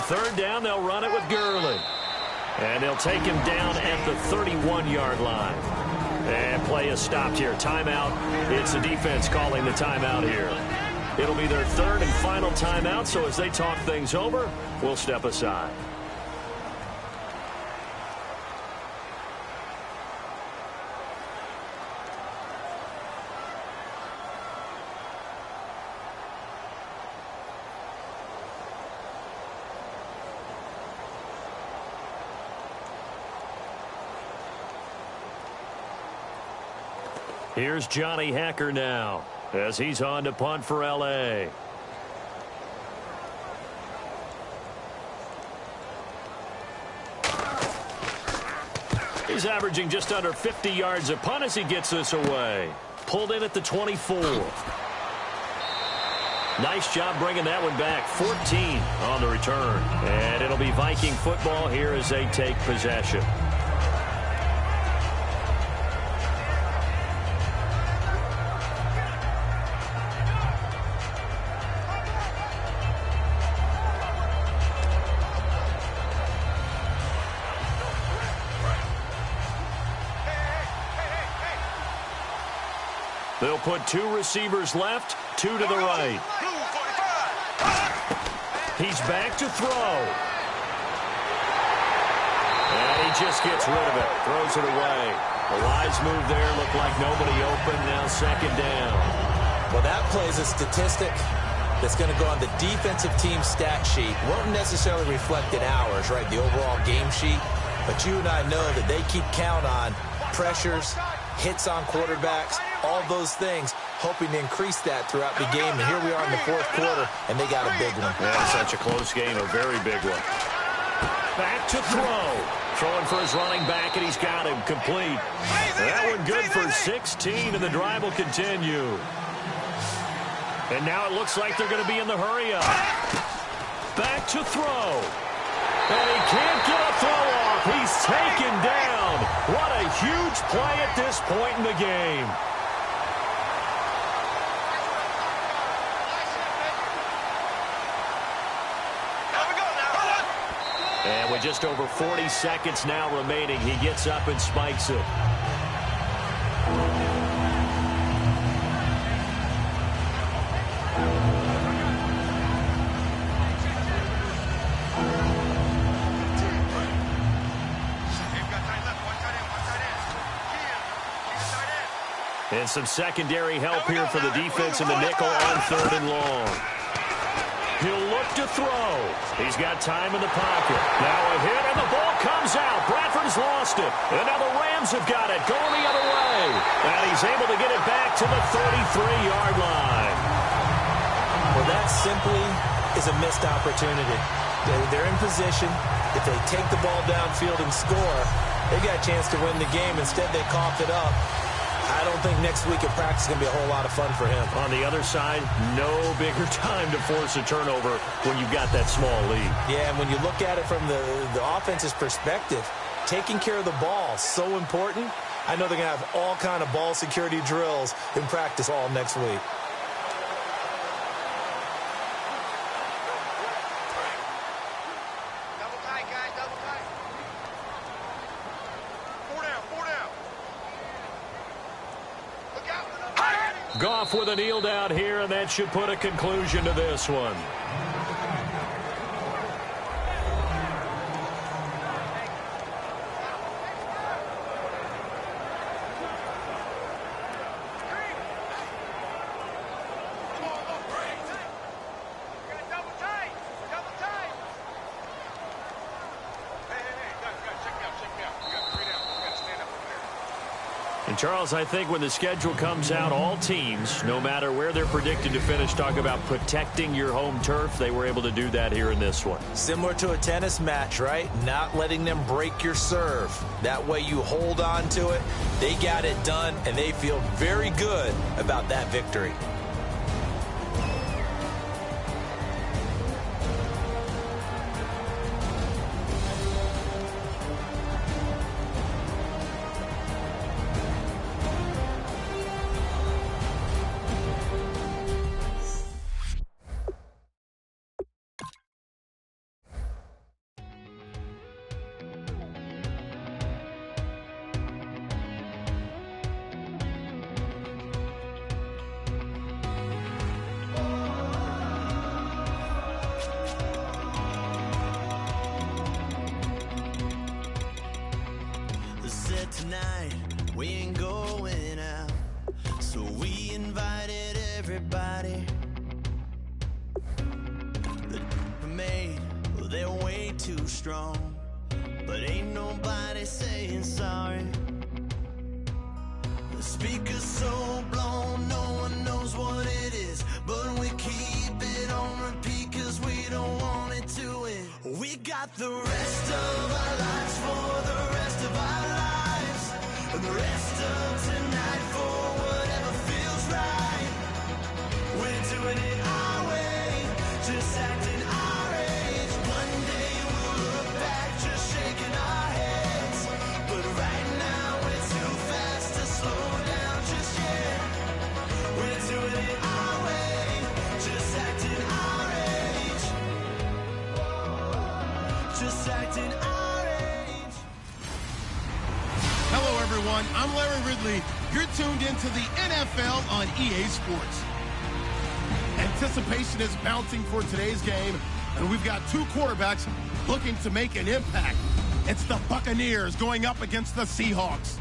Third down, they'll run it with Gurley. And they'll take him down at the 31-yard line. And play is stopped here. Timeout. It's the defense calling the timeout here. It'll be their third and final timeout, so as they talk things over, we'll step aside. Here's Johnny Hacker now as he's on to punt for L.A. He's averaging just under 50 yards a punt as he gets this away. Pulled in at the 24. Nice job bringing that one back. 14 on the return. And it'll be Viking football here as they take possession. They'll put two receivers left, two to the right. He's back to throw. And he just gets rid of it. Throws it away. A wise move there. Looked like nobody open. Now second down. Well, that plays a statistic that's going to go on the defensive team stat sheet. Won't necessarily reflect in ours, right, the overall game sheet. But you and I know that they keep count on pressures, hits on quarterbacks, all those things, hoping to increase that throughout the game. And here we are in the fourth quarter, and they got a big one. Yeah, such a close game, a very big one. Back to throw. Throwing for his running back, and he's got him complete. That one good for 16, and the drive will continue. And now it looks like they're going to be in the hurry-up. Back to throw. And he can't get a throw off. He's taken down. What a huge play at this point in the game. And with just over 40 seconds now remaining, he gets up and spikes it. And some secondary help here for the defense in the nickel on third and long. He'll look to throw. He's got time in the pocket. Now a hit, and the ball comes out. Bradford's lost it. And now the Rams have got it, going the other way. And he's able to get it back to the 33-yard line. Well, that simply is a missed opportunity. They're in position. If they take the ball downfield and score, They got a chance to win the game. Instead, they coughed it up. I don't think next week at practice is going to be a whole lot of fun for him. On the other side, no bigger time to force a turnover when you've got that small lead. Yeah, and when you look at it from the offense's perspective, taking care of the ball is so important. I know they're going to have all kind of ball security drills in practice all next week. Double tight, guys, double tight. 4 down, 4 down. Look out. Goff with a kneel down here, and that should put a conclusion to this one. And Charles, I think when the schedule comes out, all teams, no matter where they're predicted to finish, talk about protecting your home turf. They were able to do that here in this one. Similar to a tennis match, right? Not letting them break your serve. That way you hold on to it. They got it done, and they feel very good about that victory. Tonight we ain't going out, so we invited everybody. The made, well, they're way too strong, but ain't nobody saying sorry. The speaker's so blown, no one knows what it is, but we keep it on repeat 'cause we don't want it to end. We got the rest of our lives for the rest of our lives. And the rest of tonight for whatever feels right. We're doing it our way, just acting our age. One day we'll look back just shaking our heads, but right now we're too fast to slow down just yet. We're doing it our way, just acting our age. Just acting our age. Hello, everyone. I'm Larry Ridley. You're tuned into the NFL on EA Sports. Anticipation is mounting for today's game, and we've got two quarterbacks looking to make an impact. It's the Buccaneers going up against the Seahawks.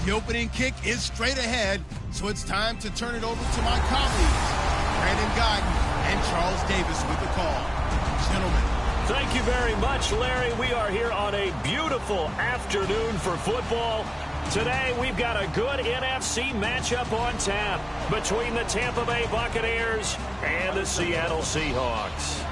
The opening kick is straight ahead, so it's time to turn it over to my colleagues, Brandon Guyton and Charles Davis with the call. Gentlemen. Thank you very much, Larry. We are here on a beautiful afternoon for football. Today, we've got a good NFC matchup on tap between the Tampa Bay Buccaneers and the Seattle Seahawks.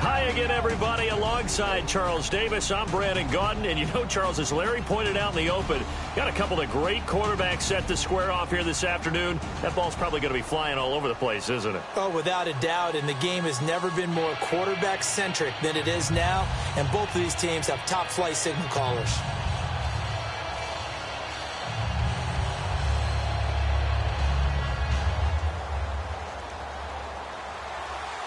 Hi again, everybody. Alongside Charles Davis, I'm Brandon Guyton. And you know, Charles, as Larry pointed out in the open, got a couple of great quarterbacks set to square off here this afternoon. That ball's probably going to be flying all over the place, isn't it? Oh, without a doubt. And the game has never been more quarterback-centric than it is now. And both of these teams have top-flight signal callers.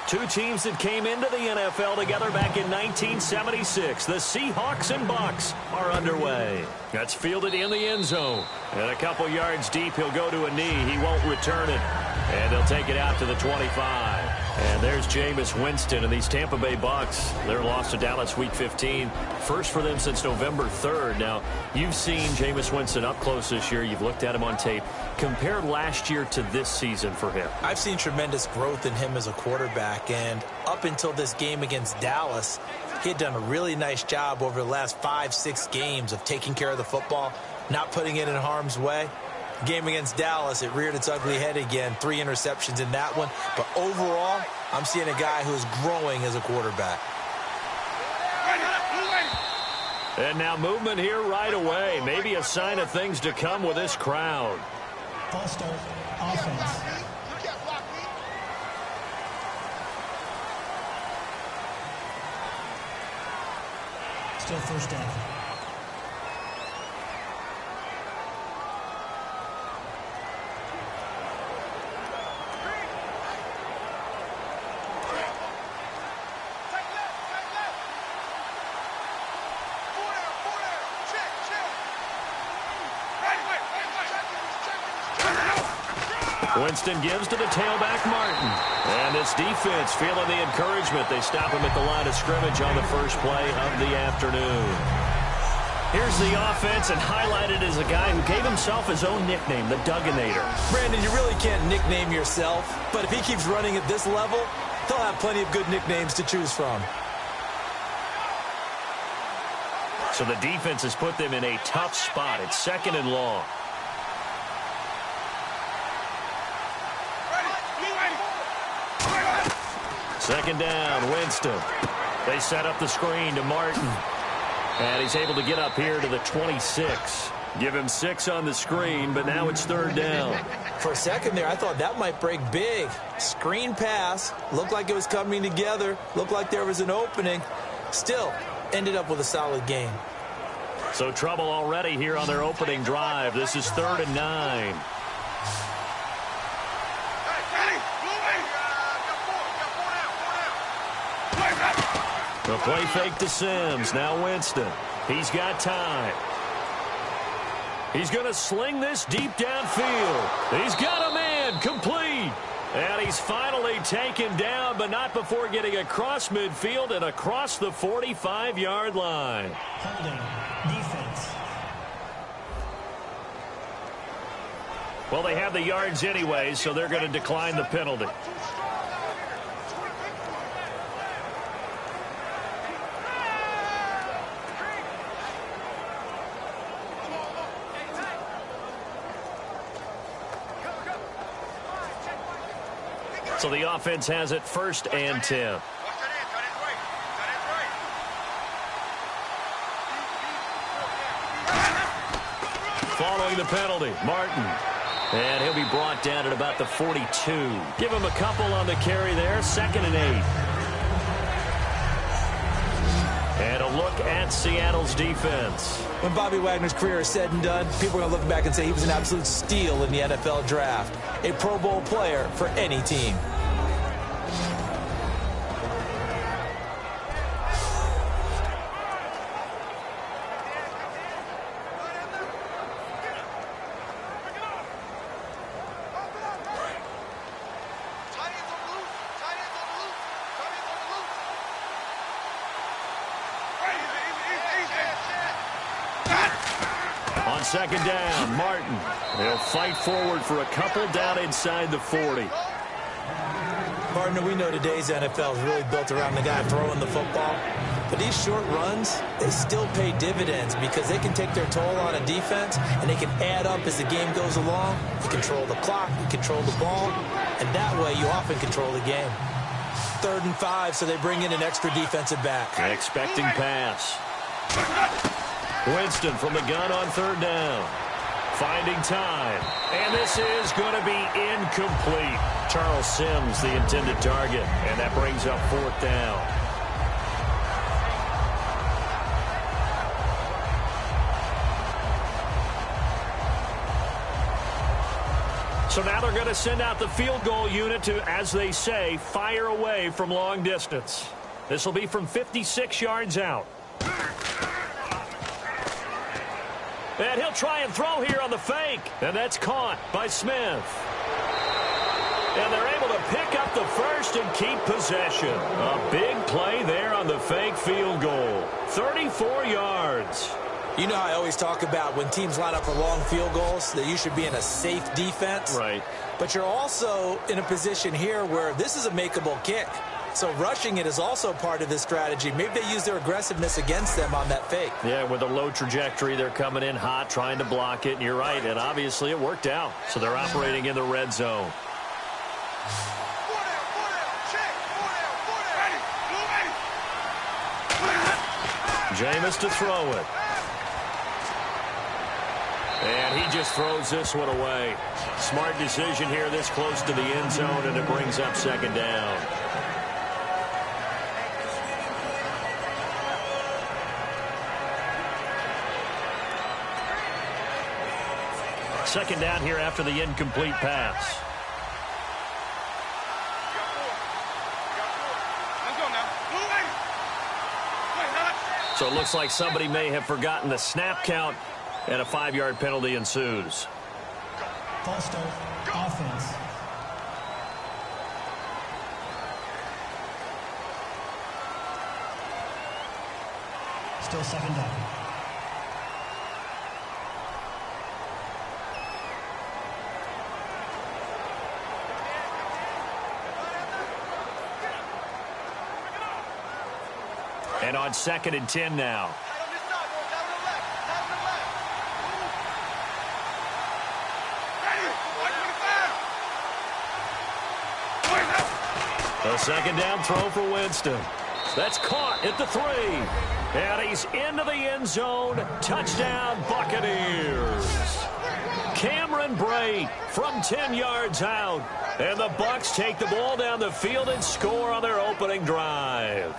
Two teams that came into the NFL together back in 1976. The Seahawks and Bucs are underway. That's fielded in the end zone. And a couple yards deep, he'll go to a knee. He won't return it. And they'll take it out to the 25. And there's Jameis Winston and these Tampa Bay Bucs. Their loss to Dallas Week 15. First for them since November 3rd. Now, you've seen Jameis Winston up close this year. You've looked at him on tape. Compare last year to this season for him. I've seen tremendous growth in him as a quarterback. And up until this game against Dallas, he had done a really nice job over the last 5-6 games of taking care of the football, not putting it in harm's way. Game against Dallas, it reared its ugly head again. 3 interceptions in that one. But overall, I'm seeing a guy who's growing as a quarterback. And now movement here right away. Maybe a sign of things to come with this crowd. False start, offense. Still first down. Winston gives to the tailback, Martin. And this defense feeling the encouragement. They stop him at the line of scrimmage on the first play of the afternoon. Here's the offense, and highlighted as a guy who gave himself his own nickname, the Dugginator. Brandon, you really can't nickname yourself, but if he keeps running at this level, he'll have plenty of good nicknames to choose from. So the defense has put them in a tough spot. It's 2nd and long. Second down, Winston. They set up the screen to Martin. And he's able to get up here to the 26. Give him 6 on the screen, but now it's 3rd down. For a second there, I thought that might break big. Screen pass. Looked like it was coming together. Looked like there was an opening. Still, ended up with a solid game. So trouble already here on their opening drive. This is 3rd and 9. The play fake to Sims. Now Winston. He's got time. He's going to sling this deep downfield. He's got a man. Complete. And he's finally taken down, but not before getting across midfield and across the 45-yard line. Holding. Defense. Well, they have the yards anyway, so they're going to decline the penalty. So the offense has it 1st and 10. Following the penalty, Martin. And he'll be brought down at about the 42. Give him a couple on the carry there, 2nd and 8. And a look at Seattle's defense. When Bobby Wagner's career is said and done, people are going to look back and say he was an absolute steal in the NFL draft. A Pro Bowl player for any team. Second down, Martin. They'll fight forward for a couple down inside the 40. Partner, we know today's NFL is really built around the guy throwing the football. But these short runs, they still pay dividends because they can take their toll on a defense and they can add up as the game goes along. You control the clock, you control the ball, and that way you often control the game. 3rd and 5, so they bring in an extra defensive back. Expecting pass. Winston from the gun on 3rd down. Finding time. And this is going to be incomplete. Charles Sims, the intended target. And that brings up 4th down. So now they're going to send out the field goal unit to, as they say, fire away from long distance. This will be from 56 yards out. And he'll try and throw here on the fake. And that's caught by Smith. And they're able to pick up the first and keep possession. A big play there on the fake field goal. 34 yards. You know how I always talk about when teams line up for long field goals, that you should be in a safe defense. Right. But you're also in a position here where this is a makeable kick. So rushing it is also part of this strategy. Maybe they use their aggressiveness against them on that fake. Yeah, with a low trajectory, they're coming in hot, trying to block it. And you're right, and obviously it worked out. So they're operating in the red zone. Jameis to throw it. And he just throws this one away. Smart decision here this close to the end zone, and it brings up second down. Second down here after the incomplete pass. So it looks like somebody may have forgotten the snap count, and a 5-yard penalty ensues. False start, offense. Still second down. And on 2nd and 10 now. A second down throw for Winston. That's caught at the 3. And he's into the end zone. Touchdown, Buccaneers. Cameron Brate from 10 yards out. And the Bucs take the ball down the field and score on their opening drive.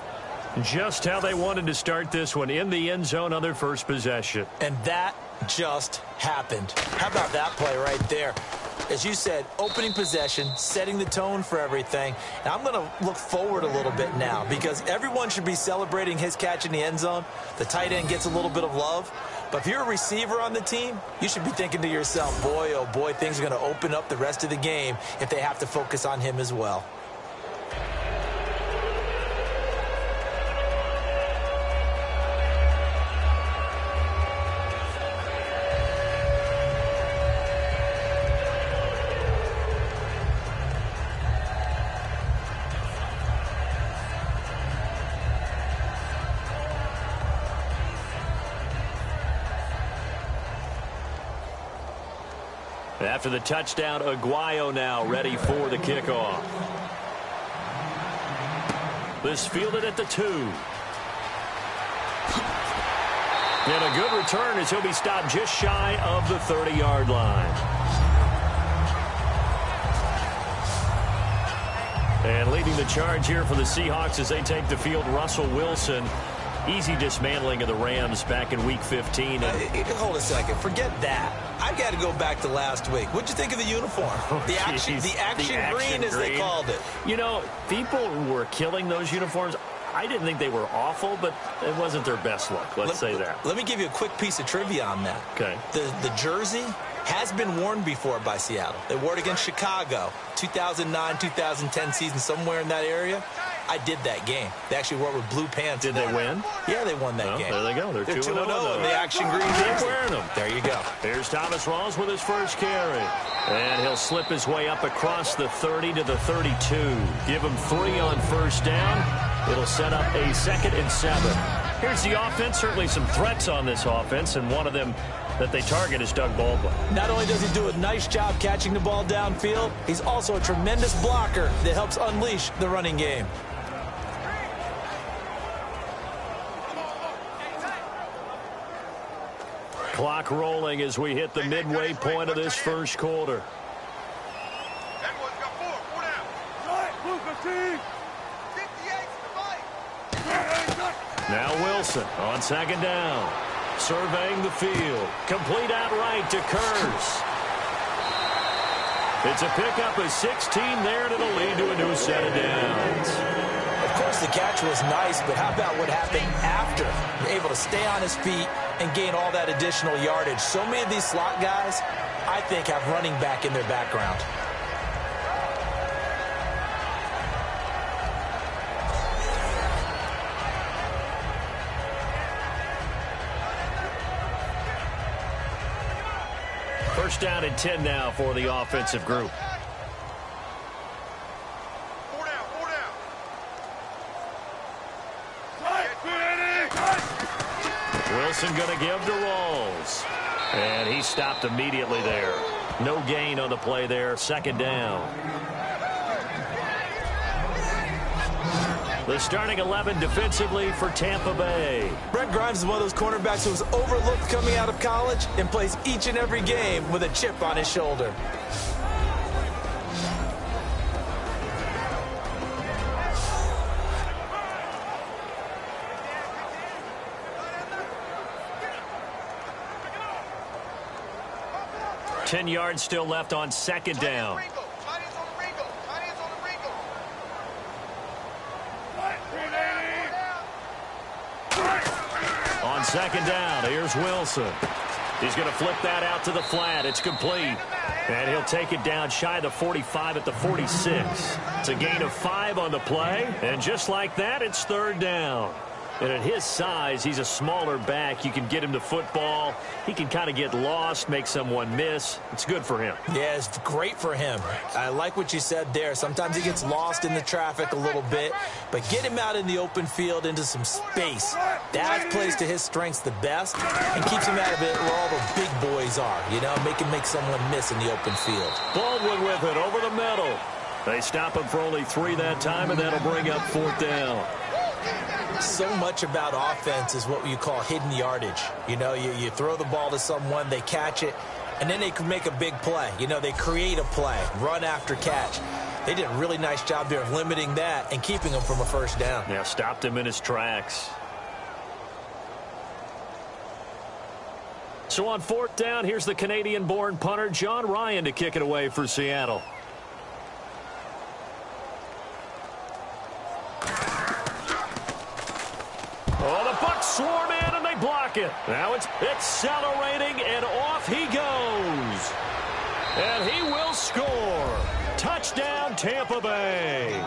Just how they wanted to start this one, in the end zone on their first possession. And that just happened. How about that play right there? As you said, opening possession, setting the tone for everything. And I'm going to look forward a little bit now because everyone should be celebrating his catch in the end zone. The tight end gets a little bit of love. But if you're a receiver on the team, you should be thinking to yourself, boy, oh boy, things are going to open up the rest of the game if they have to focus on him as well. After the touchdown, Aguayo now ready for the kickoff. This fielded at the 2. And a good return as he'll be stopped just shy of the 30-yard line. And leading the charge here for the Seahawks as they take the field, Russell Wilson. Easy dismantling of the Rams back in Week 15. Hold a second. Forget that. I've got to go back to last week. What'd you think of the uniform? The action green, as they called it. You know, people were killing those uniforms. I didn't think they were awful, but it wasn't their best look. Let's say that. Let me give you a quick piece of trivia on that. Okay. The jersey has been worn before by Seattle. They wore it against Chicago, 2009-2010 season, somewhere in that area. I did that game. They actually wore it with blue pants. Did they win? Yeah, they won that game. There they go. They're 2-0 in the action green jersey. Wearing them. There you go. Here's Thomas Rawls with his first carry. And he'll slip his way up across the 30 to the 32. Give him 3 on first down. It'll set up a 2nd and 7. Here's the offense. Certainly some threats on this offense, and one of them that they target is Doug Baldwin. Not only does he do a nice job catching the ball downfield, he's also a tremendous blocker that helps unleash the running game. Clock rolling as we hit the midway point of this first quarter. Now Wilson on 2nd down. Surveying the field. Complete outright to Kurz. It's a pickup of 16 there, and it'll lead to a new set of downs. Of course, the catch was nice, but how about what happened after? You're able to stay on his feet and gain all that additional yardage. So many of these slot guys, I think, have running back in their background. First down and 10 now for the offensive group. Wilson going to give to Rawls. And he stopped immediately there. No gain on the play there. 2nd down. The starting 11 defensively for Tampa Bay. Brent Grimes is one of those cornerbacks who was overlooked coming out of college and plays each and every game with a chip on his shoulder. Ten yards still left on second down. On second down, here's Wilson. He's going to flip that out to the flat. It's complete. And he'll take it down shy of the 45 at the 46. It's a gain of 5 on the play. And just like that, it's third down. And at his size, he's a smaller back. You can get him to football. He can kind of get lost, make someone miss. It's good for him. Yeah, it's great for him. I like what you said there. Sometimes he gets lost in the traffic a little bit, but get him out in the open field into some space. That plays to his strengths the best and keeps him out of it where all the big boys are, you know, make someone miss in the open field. Baldwin with it over the middle. They stop him for only 3 that time, and that'll bring up fourth down. So much about offense is what you call hidden yardage. You know, you throw the ball to someone, they catch it, and then they can make a big play. You know, they create a play, run after catch. They did a really nice job there of limiting that and keeping him from a first down. Yeah, stopped him in his tracks. So on fourth down, here's the Canadian-born punter John Ryan to kick it away for Seattle. Oh, the Bucs swarm in, and they block it. Now it's accelerating, and off he goes. And he will score. Touchdown, Tampa Bay.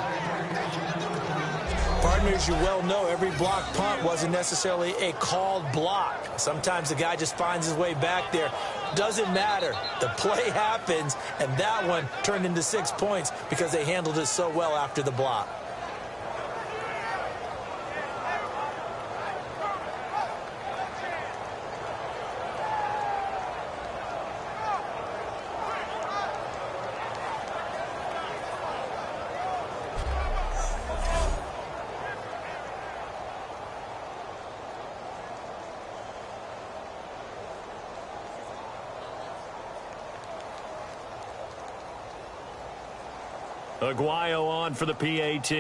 Partner, as you well know, every block punt wasn't necessarily a called block. Sometimes the guy just finds his way back there. Doesn't matter. The play happens, and that one turned into 6 points because they handled it so well after the block. Aguayo on for the PAT.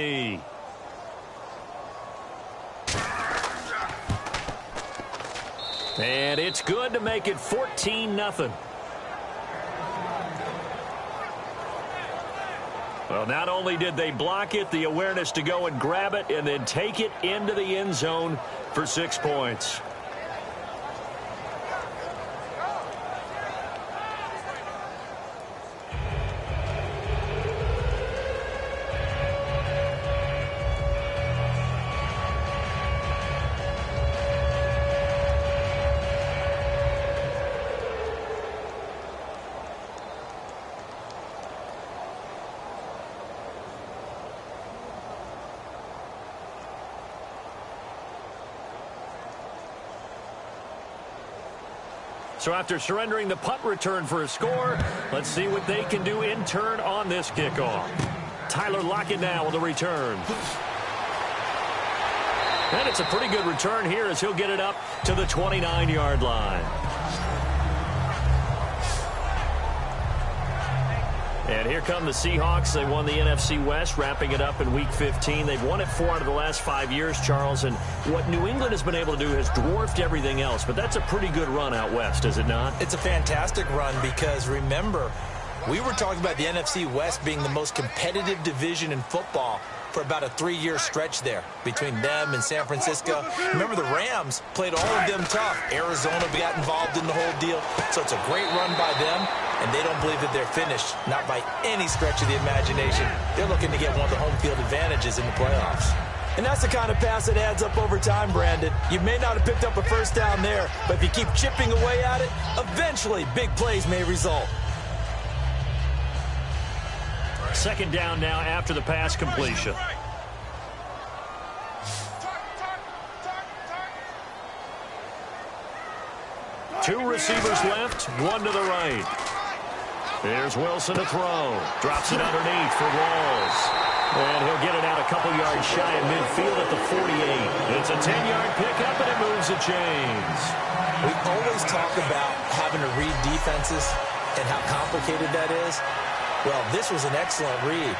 And it's good to make it 14-0. Well, not only did they block it, the awareness to go and grab it and then take it into the end zone for 6 points. So after surrendering the punt return for a score, let's see what they can do in turn on this kickoff. Tyler Lockett now with a return. And it's a pretty good return here as he'll get it up to the 29-yard line. And here come the Seahawks. They won the NFC West, wrapping it up in Week 15. They've won it 4 out of the last 5 years, Charles. And what New England has been able to do has dwarfed everything else. But that's a pretty good run out west, is it not? It's a fantastic run because, remember, we were talking about the NFC West being the most competitive division in football for about a 3-year stretch there between them and San Francisco. Remember, the Rams played all of them tough. Arizona got involved in the whole deal. So it's a great run by them, and they don't believe that they're finished, not by any stretch of the imagination. They're looking to get one of the home field advantages in the playoffs. And that's the kind of pass that adds up over time, Brandon. You may not have picked up a first down there, but if you keep chipping away at it, eventually big plays may result. Second down now after the pass completion. Two receivers left, one to the right. Here's Wilson to throw. Drops it underneath for Rawls. And he'll get it out a couple yards shy of midfield at the 48. It's a 10-yard pickup, and it moves the chains. We always talk about having to read defenses and how complicated that is. Well, this was an excellent read.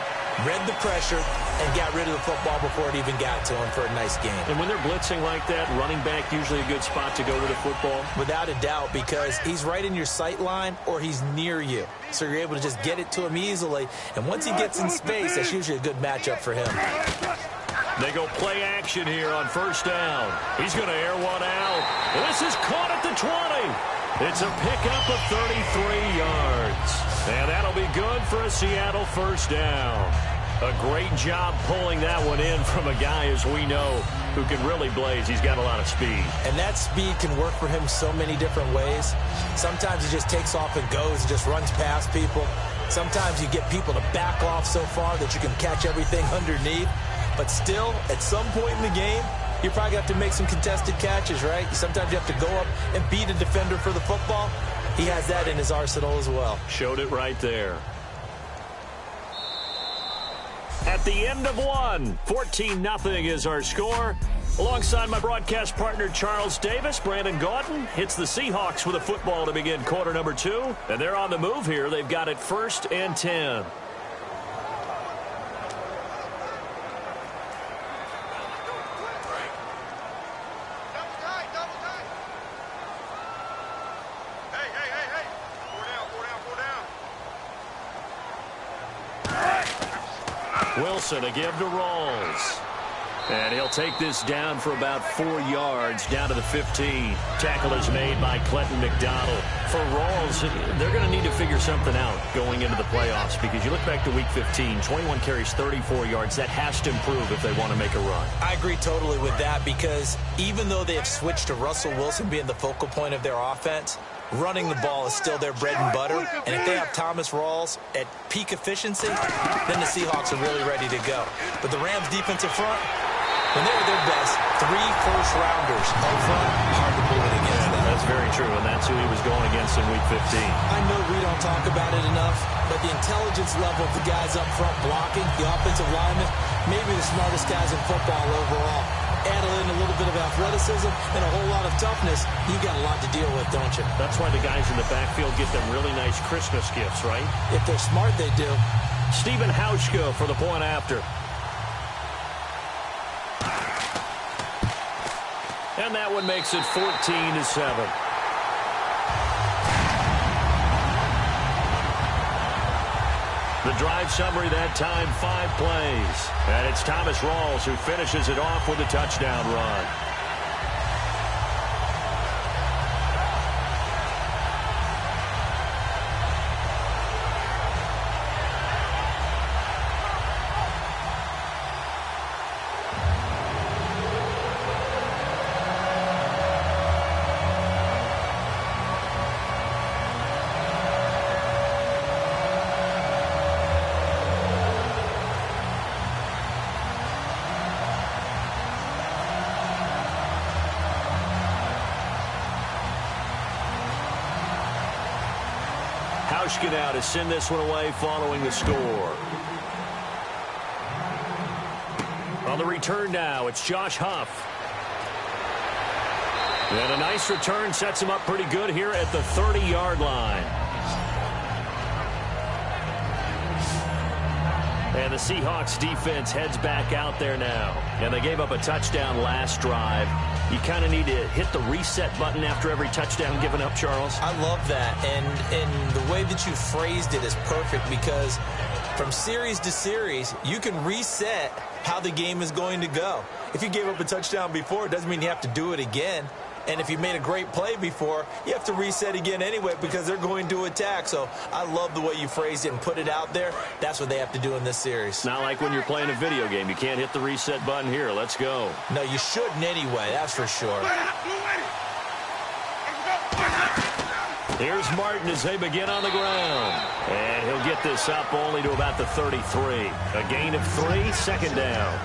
Read the pressure and got rid of the football before it even got to him for a nice game. And when they're blitzing like that, running back usually a good spot to go with the football? Without a doubt, because he's right in your sight line or he's near you. So you're able to just get it to him easily. And once he gets in space, that's usually a good matchup for him. They go play action here on first down. He's going to air one out. This is caught at the 20. It's a pickup of 33 yards. And that'll be good for a Seattle first down. A great job pulling that one in from a guy, as we know, who can really blaze. He's got a lot of speed. And that speed can work for him so many different ways. Sometimes he just takes off and goes and just runs past people. Sometimes you get people to back off so far that you can catch everything underneath. But still, at some point in the game, you probably have to make some contested catches, right? Sometimes you have to go up and beat a defender for the football. He has that in his arsenal as well. Showed it right there. At the end of one, 14-0 is our score. Alongside my broadcast partner, Charles Davis, Brandon Gaudin hits the Seahawks with a football to begin quarter number 2. And they're on the move here. They've got it 1st and 10. Wilson to give to Rawls. And he'll take this down for about 4 yards, down to the 15. Tackle is made by Clinton McDonald. For Rawls, they're going to need to figure something out going into the playoffs, because you look back to Week 15, 21 carries, 34 yards. That has to improve if they want to make a run. I agree totally with that, because even though they have switched to Russell Wilson being the focal point of their offense, running the ball is still their bread and butter. And if they have Thomas Rawls at peak efficiency, then the Seahawks are really ready to go. But the Rams' defensive front, when they're at their best, 3 first-rounders up front, hard to pull it against them. That's very true, and that's who he was going against in Week 15. I know we don't talk about it enough, but the intelligence level of the guys up front blocking, the offensive linemen, maybe the smartest guys in football overall. Add in a little bit of athleticism and a whole lot of toughness, you got a lot to deal with, don't you? That's why the guys in the backfield get them really nice Christmas gifts, right? If they're smart, they do. Stephen Hauschka for the point after. And that one makes it 14-7. The drive summary that time, 5 plays. And it's Thomas Rawls who finishes it off with a touchdown run. Hauschka now to send this one away following the score. On the return now, it's Josh Huff. And a nice return sets him up pretty good here at the 30-yard line. And the Seahawks defense heads back out there now. And they gave up a touchdown last drive. You kind of need to hit the reset button after every touchdown given up, Charles. I love that. And the way that you phrased it is perfect, because from series to series, you can reset how the game is going to go. If you gave up a touchdown before, it doesn't mean you have to do it again. And if you made a great play before, you have to reset again anyway, because they're going to attack. So I love the way you phrased it and put it out there. That's what they have to do in this series. Not like when you're playing a video game. You can't hit the reset button here. Let's go. No, you shouldn't anyway. That's for sure. Here's Martin as they begin on the ground. And he'll get this up only to about the 33. A gain of 3, second down.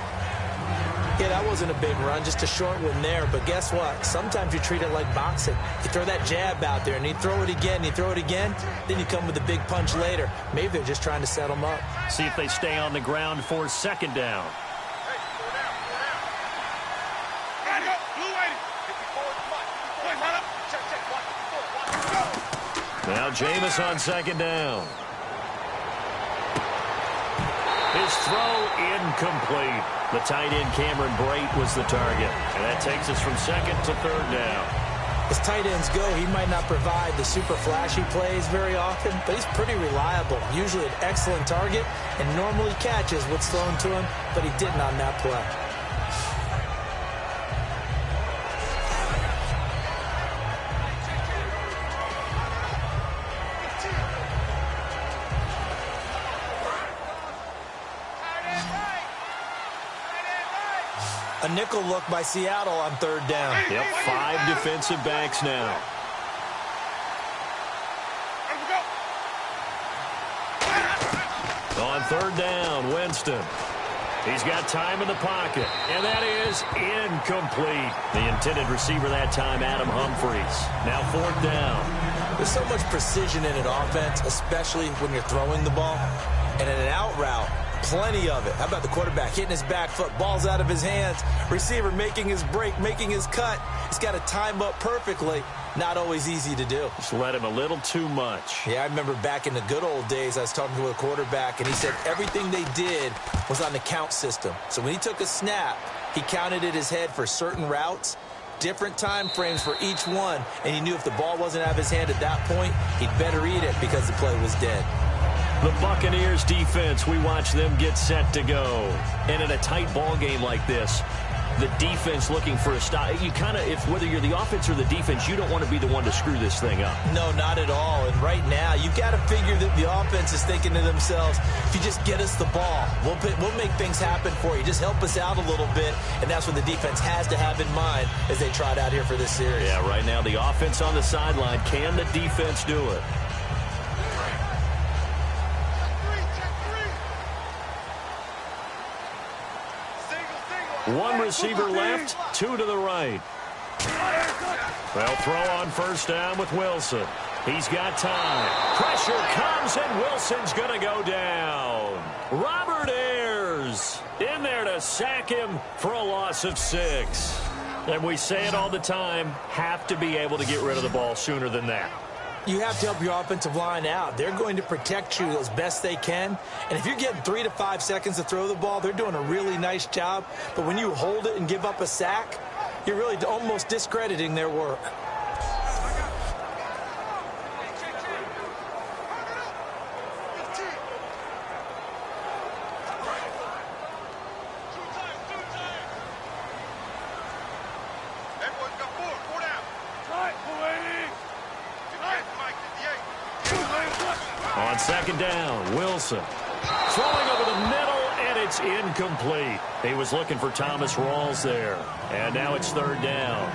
Yeah, that wasn't a big run, just a short one there. But guess what? Sometimes you treat it like boxing. You throw that jab out there, and you throw it again, then you come with a big punch later. Maybe they're just trying to set them up. See if they stay on the ground for second down. Now Jameis on second down. His throw incomplete. The tight end Cameron Brate was the target. And that takes us from second to third down. As tight ends go, he might not provide the super flashy plays very often, but he's pretty reliable. Usually an excellent target and normally catches what's thrown to him, but he didn't on that play. A nickel look by Seattle on third down. Yep, 5 defensive backs now. On third down, Winston. He's got time in the pocket, and that is incomplete. The intended receiver that time, Adam Humphries. Now fourth down. There's so much precision in an offense, especially when you're throwing the ball. And in an out route, plenty of it. How about the quarterback hitting his back foot, ball's out of his hands, receiver making his break, making his cut. He's got to time up perfectly. Not always easy to do. Just let him a little too much. Yeah, I remember back in the good old days, I was talking to a quarterback, and he said everything they did was on the count system. So when he took a snap, he counted in his head for certain routes, different time frames for each one, and he knew if the ball wasn't out of his hand at that point, he'd better eat it because the play was dead. The Buccaneers defense, we watch them get set to go. And in a tight ball game like this, the defense looking for a stop. You kind of, whether you're the offense or the defense, you don't want to be the one to screw this thing up. No, not at all. And right now, you've got to figure that the offense is thinking to themselves, if you just get us the ball, we'll make things happen for you. Just help us out a little bit. And that's what the defense has to have in mind as they trot out here for this series. Yeah, right now, the offense on the sideline. Can the defense do it? One receiver left, 2 to the right. They'll throw on first down with Wilson. He's got time. Pressure comes, and Wilson's going to go down. Robert Ayers in there to sack him for a loss of 6. And we say it all the time, have to be able to get rid of the ball sooner than that. You have to help your offensive line out. They're going to protect you as best they can. And if you're getting 3 to 5 seconds to throw the ball, they're doing a really nice job. But when you hold it and give up a sack, you're really almost discrediting their work. On second down, Wilson throwing over the middle, and it's incomplete. He was looking for Thomas Rawls there, and now it's third down.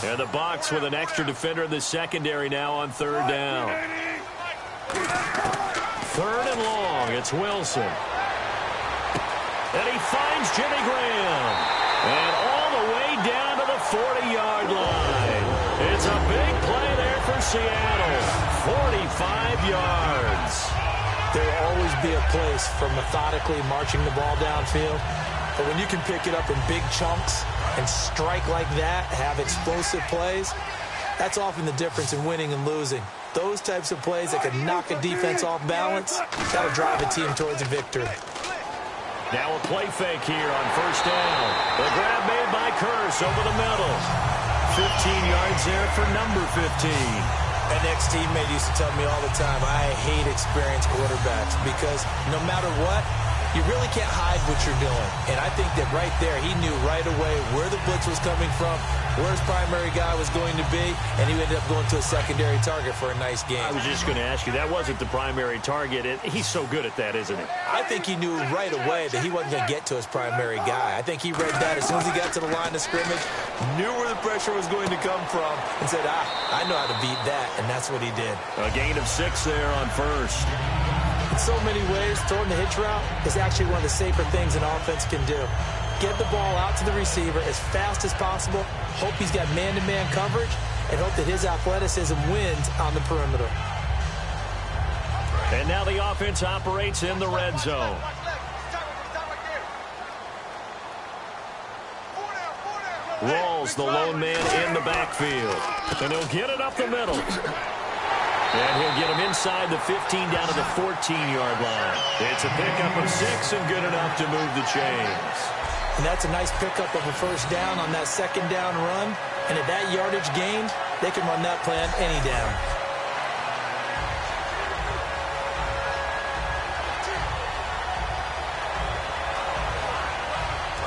And the Bucs with an extra defender in the secondary now on third down. Third and long, it's Wilson. And he finds Jimmy Graham. And all the way down to the 40-yard line. It's a big play there for Seattle. 45 yards. There will always be a place for methodically marching the ball downfield. But when you can pick it up in big chunks and strike like that, have explosive plays, that's often the difference in winning and losing. Those types of plays that can knock a defense off balance, that'll drive a team towards a victory. Now a play fake here on first down. The grab made by Curse over the middle. 15 yards there for number 15. An ex-teammate used to tell me all the time, I hate experienced quarterbacks because no matter what, you really can't hide what you're doing. And I think that right there, he knew right away where the blitz was coming from, where his primary guy was going to be, and he ended up going to a secondary target for a nice game. I was just going to ask you, that wasn't the primary target, and he's so good at that, isn't he? I think he knew right away that he wasn't going to get to his primary guy. I think he read that as soon as he got to the line of scrimmage, knew where the pressure was going to come from, and said, I know how to beat that, and that's what he did. A gain of 6 there on first. In so many ways, throwing the hitch route is actually one of the safer things an offense can do. Get the ball out to the receiver as fast as possible, hope he's got man-to-man coverage, and hope that his athleticism wins on the perimeter. And now the offense operates in the red zone. Rawls, the lone man in the backfield. And he'll get it up the middle. And he'll get him inside the 15 down to the 14-yard line. It's a pickup of 6 and good enough to move the chains. And that's a nice pickup of a first down on that second down run. And at that yardage gained, they can run that play on any down.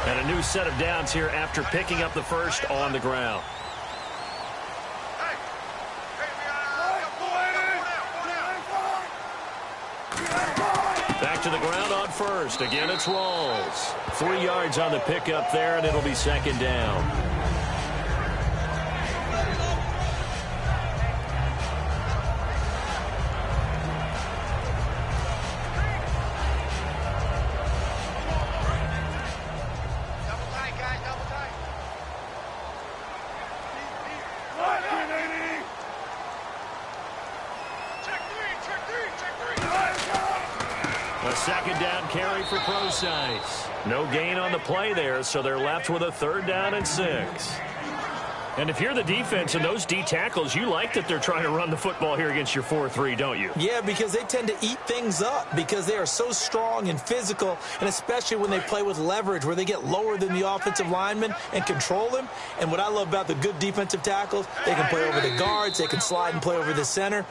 And a new set of downs here after picking up the first on the ground. Back to the ground on first. Again, it's Rawls. 3 yards on the pickup there, and it'll be second down. A second down carry for Procise. No gain on the play there, so they're left with a 3rd down and 6. And if you're the defense and those D tackles, you like that they're trying to run the football here against your 4-3, don't you? Yeah, because they tend to eat things up because they are so strong and physical, and especially when they play with leverage where they get lower than the offensive lineman and control them. And what I love about the good defensive tackles, they can play over the guards, they can slide and play over the center.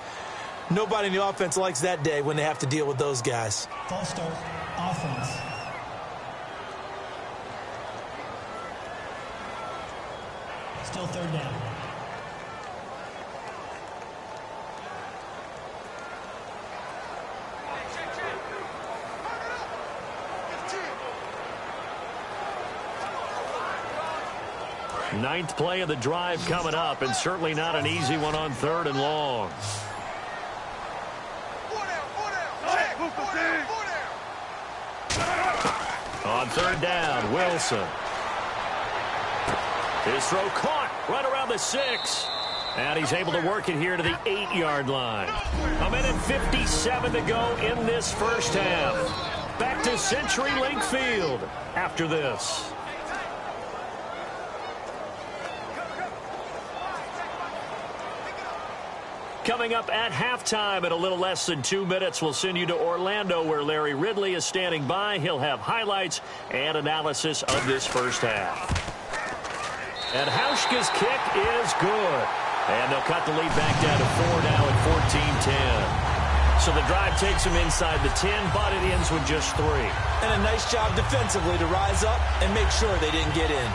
Nobody in the offense likes that day when they have to deal with those guys. False start, offense. Still 3rd down. Ninth play of the drive coming up, and certainly not an easy one on 3rd and long. On 3rd down, Wilson. His throw caught right around the 6. And he's able to work it here to the 8-yard line. A minute 57 to go in this first half. Back to CenturyLink Field after this. Coming up at halftime in a little less than 2 minutes, we'll send you to Orlando where Larry Ridley is standing by. He'll have highlights and analysis of this first half. And Hauschka's kick is good. And they'll cut the lead back down to 4 now at 14-10. So the drive takes them inside the 10, but it ends with just 3. And a nice job defensively to rise up and make sure they didn't get in.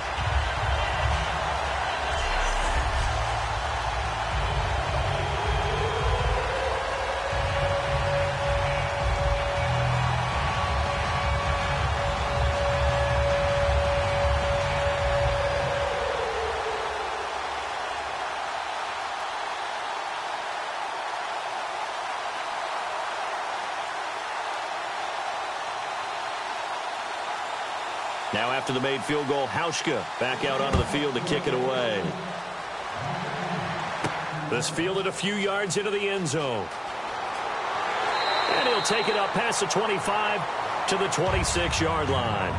Now after the made field goal, Hauschka back out onto the field to kick it away. This fielded a few yards into the end zone. And he'll take it up past the 25 to the 26-yard line.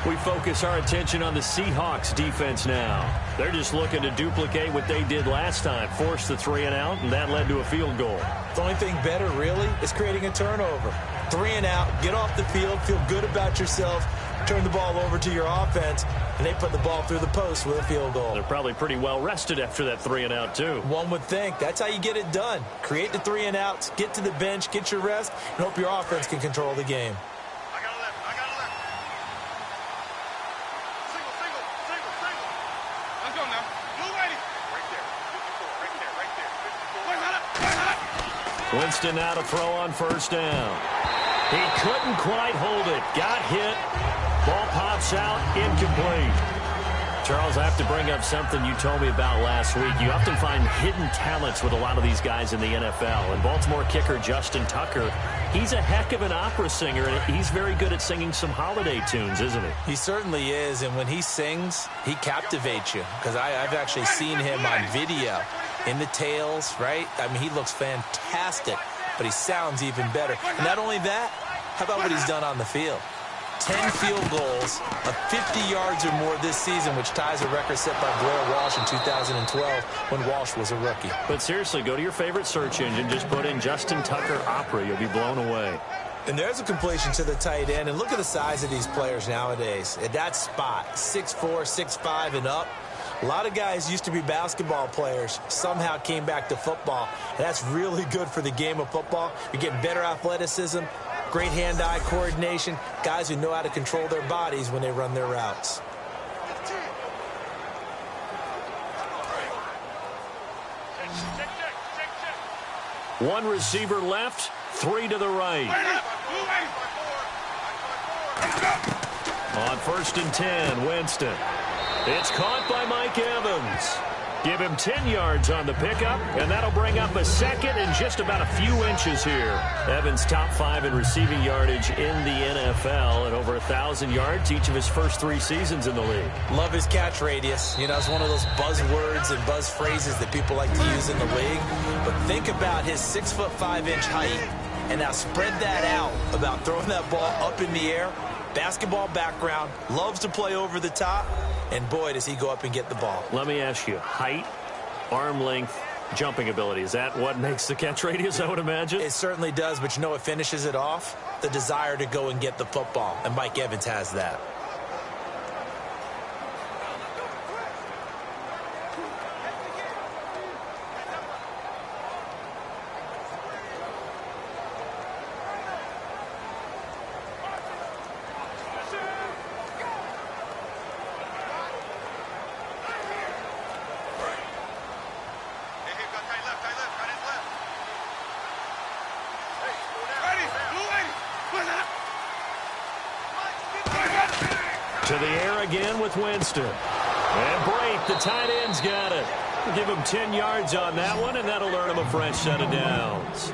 We focus our attention on the Seahawks defense now. They're just looking to duplicate what they did last time, force the 3-and-out, and that led to a field goal. The only thing better, really, is creating a turnover. 3-and-out, get off the field, feel good about yourself, turn the ball over to your offense, and they put the ball through the post with a field goal. They're probably pretty well rested after that 3-and-out, too. One would think. That's how you get it done. Create the 3-and-outs, get to the bench, get your rest, and hope your offense can control the game. I got a left. Single. Let's go now. Blue lady. Right there. 54. Winston now to throw on first down. He couldn't quite hold it. Got hit. Ball pops out. Incomplete. Charles, I have to bring up something you told me about last week. You often find hidden talents with a lot of these guys in the NFL. And Baltimore kicker Justin Tucker, he's a heck of an opera singer, and he's very good at singing some holiday tunes, isn't he? He certainly is, and when he sings, he captivates you. Because I've actually seen him on video in the tails, right? I mean, he looks fantastic, but he sounds even better. And not only that, how about what he's done on the field? 10 field goals of 50 yards or more this season, which ties a record set by Blair Walsh in 2012 when Walsh was a rookie. But seriously, go to your favorite search engine, just put in Justin Tucker Opera. You'll be blown away. And there's a completion to the tight end, and look at the size of these players nowadays. At that spot, 6'4", 6'5", and up. A lot of guys used to be basketball players, somehow came back to football. And that's really good for the game of football. You're getting better athleticism, great hand-eye coordination, guys who know how to control their bodies when they run their routes. One receiver left, 3 to the right. On 1st and 10, Winston. It's caught by Mike Evans. Give him 10 yards on the pickup, and that'll bring up a second and just about a few inches here. Evans top 5 in receiving yardage in the NFL at over 1,000 yards each of his first 3 seasons in the league. Love his catch radius. You know, it's one of those buzzwords and buzz phrases that people like to use in the league. But think about his 6'5" height, and now spread that out about throwing that ball up in the air. Basketball background, loves to play over the top, and boy, does he go up and get the ball. Let me ask you, height, arm length, jumping ability, is that what makes the catch radius, I would imagine? It certainly does, but you know what finishes it off? The desire to go and get the football, and Mike Evans has that. To the air again with Winston. And Brate, the tight end's got it. Give him 10 yards on that one, and that'll earn him a fresh set of downs.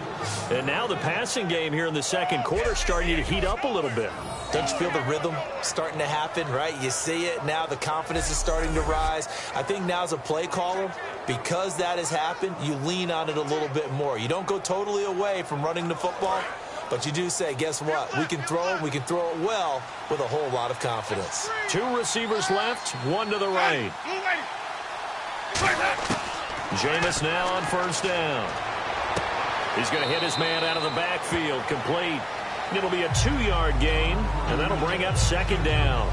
And now the passing game here in the second quarter starting to heat up a little bit. Don't you feel the rhythm starting to happen, right? You see it now. The confidence is starting to rise. I think now as a play caller, because that has happened, you lean on it a little bit more. You don't go totally away from running the football, but you do say, guess what? We can throw it. We can throw it well with a whole lot of confidence. 2 receivers left, 1 to the right. Jameis now on first down. He's going to hit his man out of the backfield, complete. It'll be a 2-yard gain, and that'll bring up second down.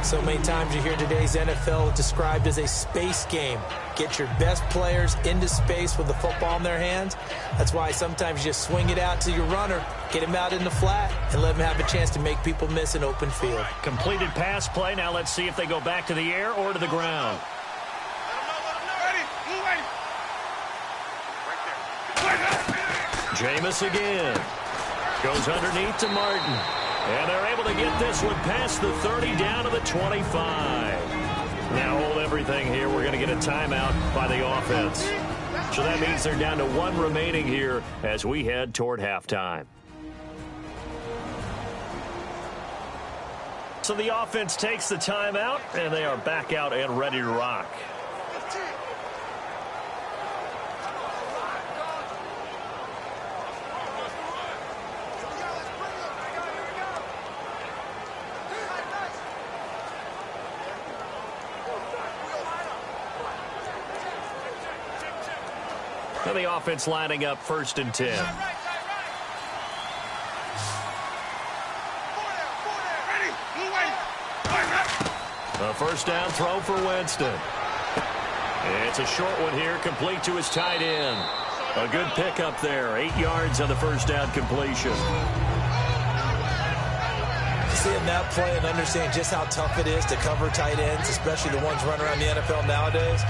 So many times you hear today's NFL described as a space game. Get your best players into space with the football in their hands. That's why sometimes you just swing it out to your runner, get him out in the flat, and let him have a chance to make people miss an open field. Completed pass play. Now let's see if they go back to the air or to the ground. Jameis again. Goes underneath to Martin. And they're able to get this one past the 30 down to the 25. Now hold everything here. We're going to get a timeout by the offense. So that means they're down to 1 remaining here as we head toward halftime. So the offense takes the timeout, and they are back out and ready to rock. And the offense lining up 1st and 10. A first down throw for Winston. It's a short one here, complete to his tight end. A good pickup there, 8 yards on the first down completion. Seeing that play and understanding just how tough it is to cover tight ends, especially the ones running around the NFL nowadays,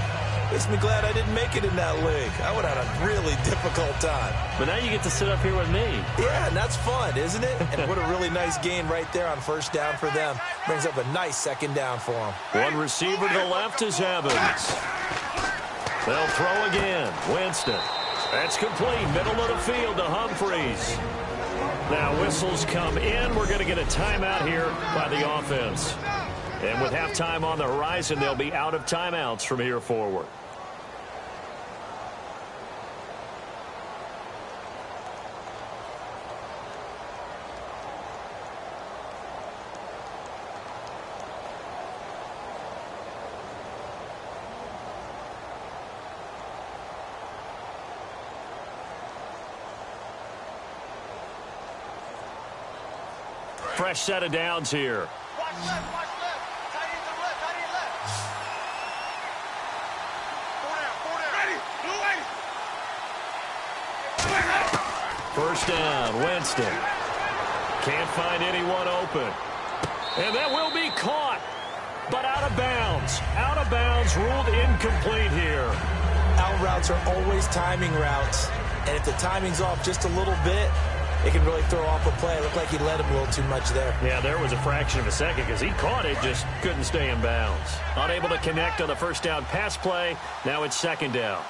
makes me glad I didn't make it in that league. I would have had a really difficult time. But now you get to sit up here with me. Yeah, and that's fun, isn't it? And what a really nice gain right there on first down for them. Brings up a nice second down for them. One receiver to the left is Evans. They'll throw again. Winston. That's complete. Middle of the field to Humphreys. Now whistles come in. We're going to get a timeout here by the offense. And with halftime on the horizon, they'll be out of timeouts from here forward. Fresh set of downs here. Watch left, watch left. Tight end to the left, tight end left. Four down. Ready, blue way. First down, Winston. Can't find anyone open. And that will be caught, but out of bounds. Out of bounds, ruled incomplete here. Out routes are always timing routes. And if the timing's off just a little bit, it can really throw off a play. It looked like he led him a little too much there. Yeah, there was a fraction of a second because he caught it, just couldn't stay in bounds. Unable to connect on the first down pass play. Now it's second down.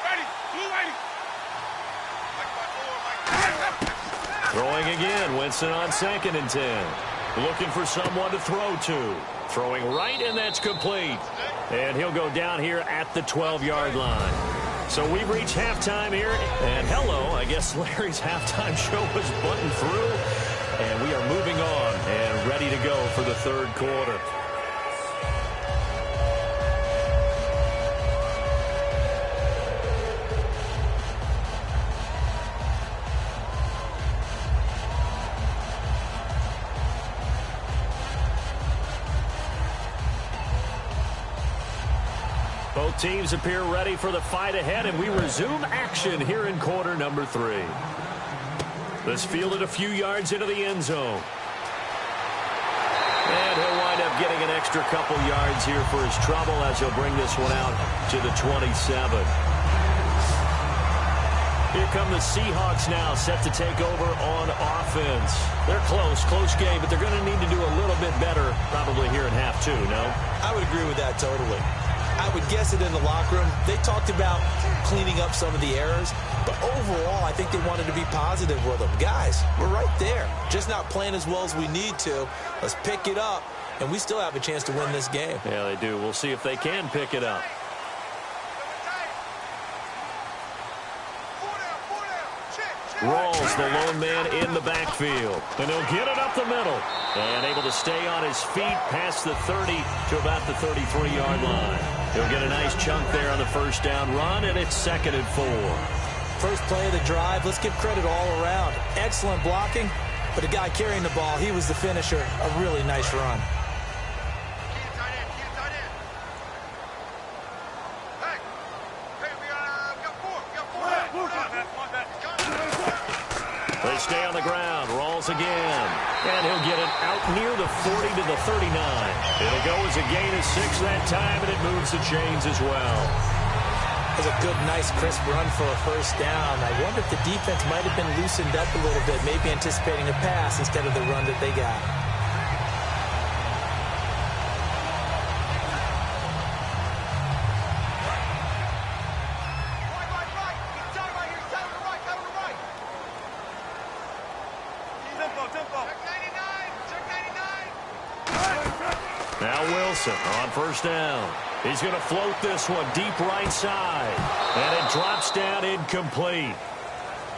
Ready, blue way. Throwing again, Winston on 2nd and 10. Looking for someone to throw to. Throwing right, and that's complete. And he'll go down here at the 12-yard line. So we've reached halftime here, and hello, I guess Larry's halftime show was buttoned through, and we are moving on and ready to go for the third quarter. Both teams appear ready for the fight ahead, and we resume action here in quarter number 3. This fielded a few yards into the end zone. And he'll wind up getting an extra couple yards here for his trouble as he'll bring this one out to the 27. Here come the Seahawks now, set to take over on offense. They're close game, but they're going to need to do a little bit better probably here in half 2, no? I would agree with that totally. I would guess it in the locker room. They talked about cleaning up some of the errors, but overall, I think they wanted to be positive with them. Guys, we're right there. Just not playing as well as we need to. Let's pick it up, and we still have a chance to win this game. Yeah, they do. We'll see if they can pick it up. Rolls the lone man in the backfield. And he'll get it up the middle. And able to stay on his feet past the 30 to about the 33-yard line. He'll get a nice chunk there on the first down run, and it's 2nd and 4. First play of the drive, let's give credit all around. Excellent blocking, but the guy carrying the ball, he was the finisher. A really nice run. They stay on the ground. Rolls again. And he'll get it out near the 40 to the 39. It'll go as a gain of 6 that time, and it moves the chains as well. It was a good, nice, crisp run for a first down. I wonder if the defense might have been loosened up a little bit, maybe anticipating a pass instead of the run that they got. Now Wilson on first down. He's going to float this one deep right side. And it drops down incomplete.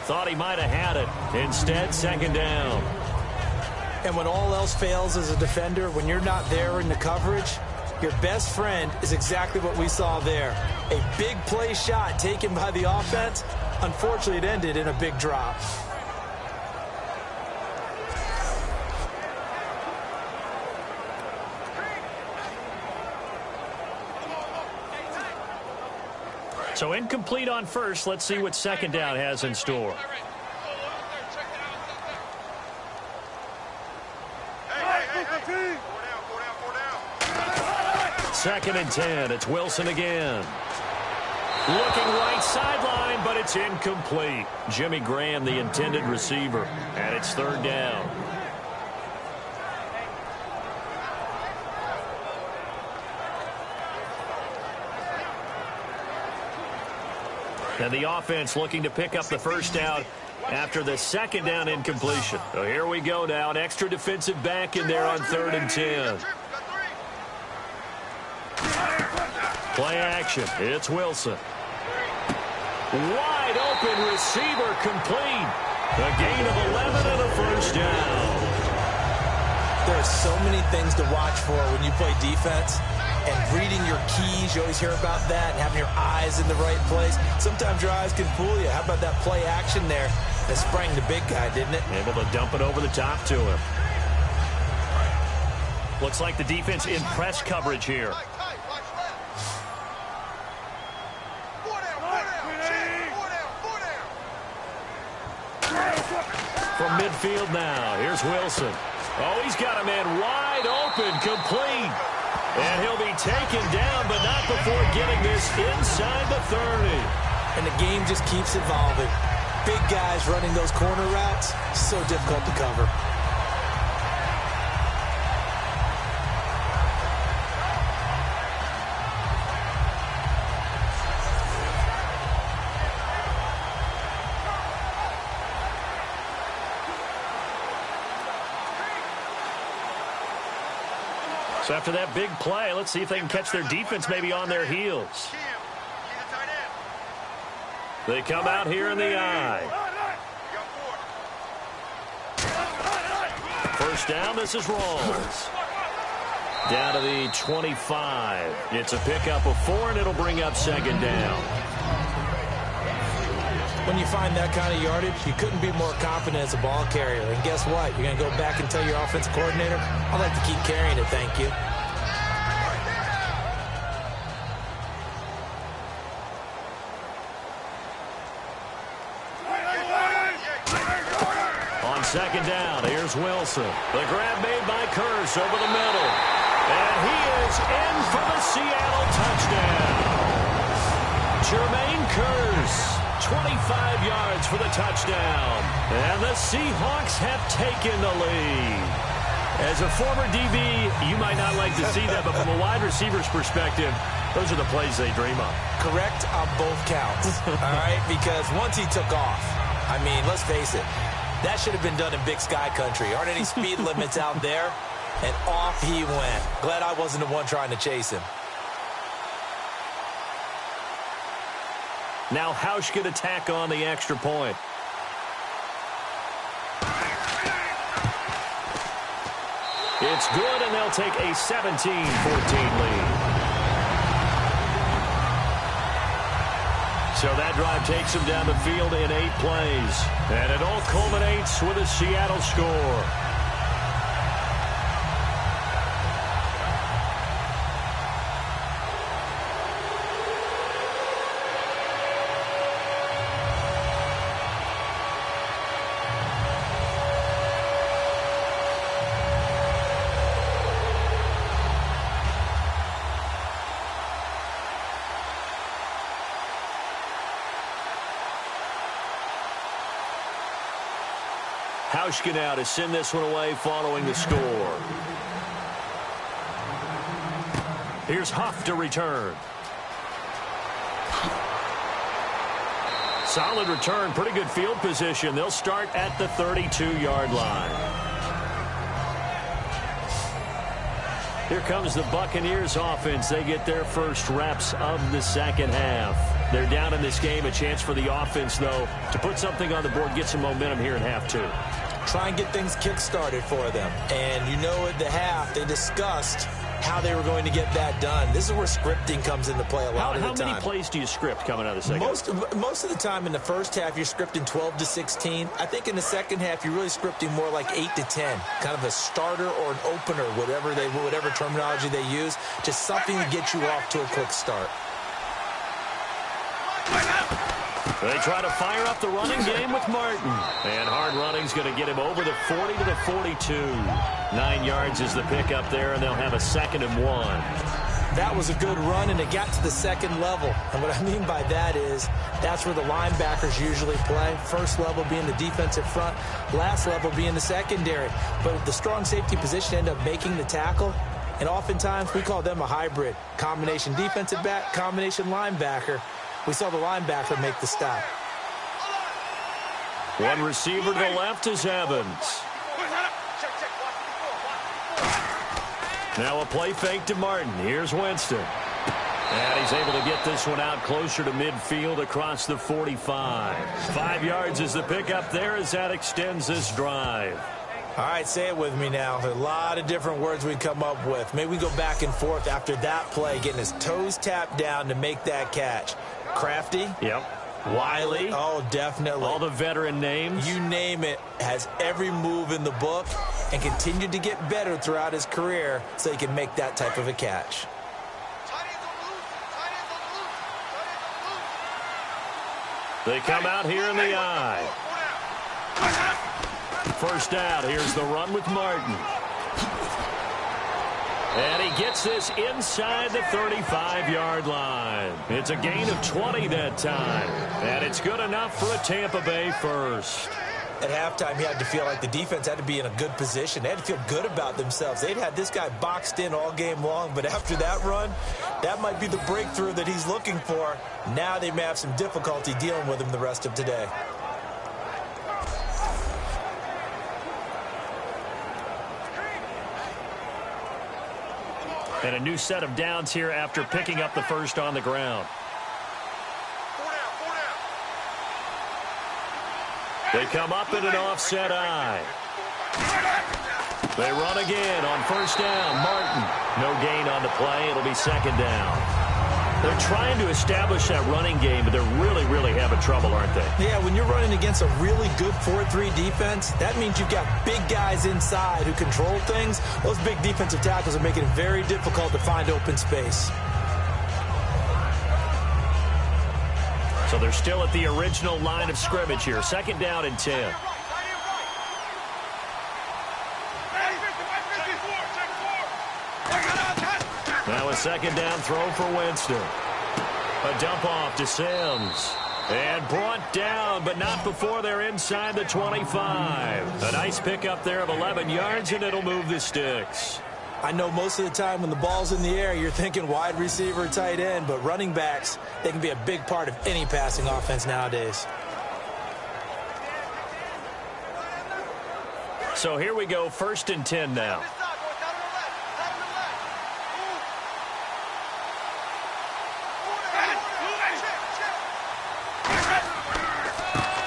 Thought he might have had it. Instead, second down. And when all else fails as a defender, when you're not there in the coverage, your best friend is exactly what we saw there. A big play shot taken by the offense. Unfortunately, it ended in a big drop. So incomplete on first. Let's see what second down has in store. Second and 10. It's Wilson again. Looking right sideline, but it's incomplete. Jimmy Graham, the intended receiver, and it's third down. And the offense looking to pick up the first down after the second down incompletion. So here we go now. An extra defensive back in there on third and 10. Play action. It's Wilson. Wide open receiver complete. A gain of 11 and a first down. There are so many things to watch for when you play defense. And reading your keys, you always hear about that, and having your eyes in the right place. Sometimes your eyes can fool you. How about that play action there that sprang the big guy, didn't it? Able to dump it over the top to him. Looks like the defense in press coverage here. From midfield now, here's Wilson. Oh, he's got a man wide open, complete. And he'll be taken down, but not before getting this inside the 30. And the game just keeps evolving. Big guys running those corner routes, so difficult to cover. So after that big play, let's see if they can catch their defense maybe on their heels. They come out here in the eye. First down, this is Rawls. Down to the 25. It's a pickup of 4, and it'll bring up second down. When you find that kind of yardage, you couldn't be more confident as a ball carrier. And guess what? You're going to go back and tell your offensive coordinator, I'd like to keep carrying it, thank you. On second down, here's Wilson. The grab made by Kearse over the middle. And he is in for the Seattle touchdown. Jermaine Kearse. 25 yards for the touchdown. And the Seahawks have taken the lead. As a former DB, you might not like to see that, but from a wide receiver's perspective, those are the plays they dream of. Correct on both counts, all right? Because once he took off, I mean, let's face it, that should have been done in Big Sky Country. Aren't any speed limits out there? And off he went. Glad I wasn't the one trying to chase him. Now Hausch could attack on the extra point. It's good, and they'll take a 17-14 lead. So that drive takes them down the field in 8 plays. And it all culminates with a Seattle score. Hauschka now to send this one away following the score. Here's Huff to return. Solid return, pretty good field position. They'll start at the 32-yard line. Here comes the Buccaneers offense. They get their first reps of the second half. They're down in this game. A chance for the offense, though, to put something on the board, get some momentum here in half 2. Try and get things kick-started for them. And you know at the half, they discussed how they were going to get that done. This is where scripting comes into play a lot of the time. How many plays do you script coming out of the second half? Most of the time in the first half, you're scripting 12 to 16. I think in the second half, you're really scripting more like 8 to 10. Kind of a starter or an opener, whatever terminology they use. Just something to get you off to a quick start. They try to fire up the running game with Martin. And hard running's going to get him over the 40 to the 42. 9 yards is the pickup there, and they'll have a 2nd and 1. That was a good run, and it got to the second level. And what I mean by that is that's where the linebackers usually play. First level being the defensive front, last level being the secondary. But the strong safety position ended up making the tackle. And oftentimes we call them a hybrid. Combination defensive back, combination linebacker. We saw the linebacker make the stop. One receiver to the left is Evans. Now a play fake to Martin. Here's Winston. And he's able to get this one out closer to midfield across the 45. 5 yards is the pickup there as that extends this drive. All right, say it with me now. There are a lot of different words we come up with. Maybe we go back and forth after that play, getting his toes tapped down to make that catch. Crafty? Yep. Wiley? Oh, definitely. All the veteran names? You name it. Has every move in the book and continued to get better throughout his career so he can make that type of a catch. They come out here in the eye. First out, here's the run with Martin. And he gets this inside the 35-yard line. It's a gain of 20 that time. And it's good enough for a Tampa Bay first. At halftime, you had to feel like the defense had to be in a good position. They had to feel good about themselves. They'd had this guy boxed in all game long, but after that run, that might be the breakthrough that he's looking for. Now they may have some difficulty dealing with him the rest of today. And a new set of downs here after picking up the first on the ground. They come up in an offset eye. They run again on first down. Martin. No gain on the play. It'll be 2nd down. They're trying to establish that running game, but they're really having trouble, aren't they? Yeah, when you're running against a really good 4-3 defense, that means you've got big guys inside who control things. Those big defensive tackles are making it very difficult to find open space. So they're still at the original line of scrimmage here. 2nd down and 10. Now a 2nd down throw for Winston. A dump off to Sims. And brought down, but not before they're inside the 25. A nice pickup there of 11 yards, and it'll move the sticks. I know most of the time when the ball's in the air, you're thinking wide receiver, tight end, but running backs, they can be a big part of any passing offense nowadays. So here we go, 1st and 10 now.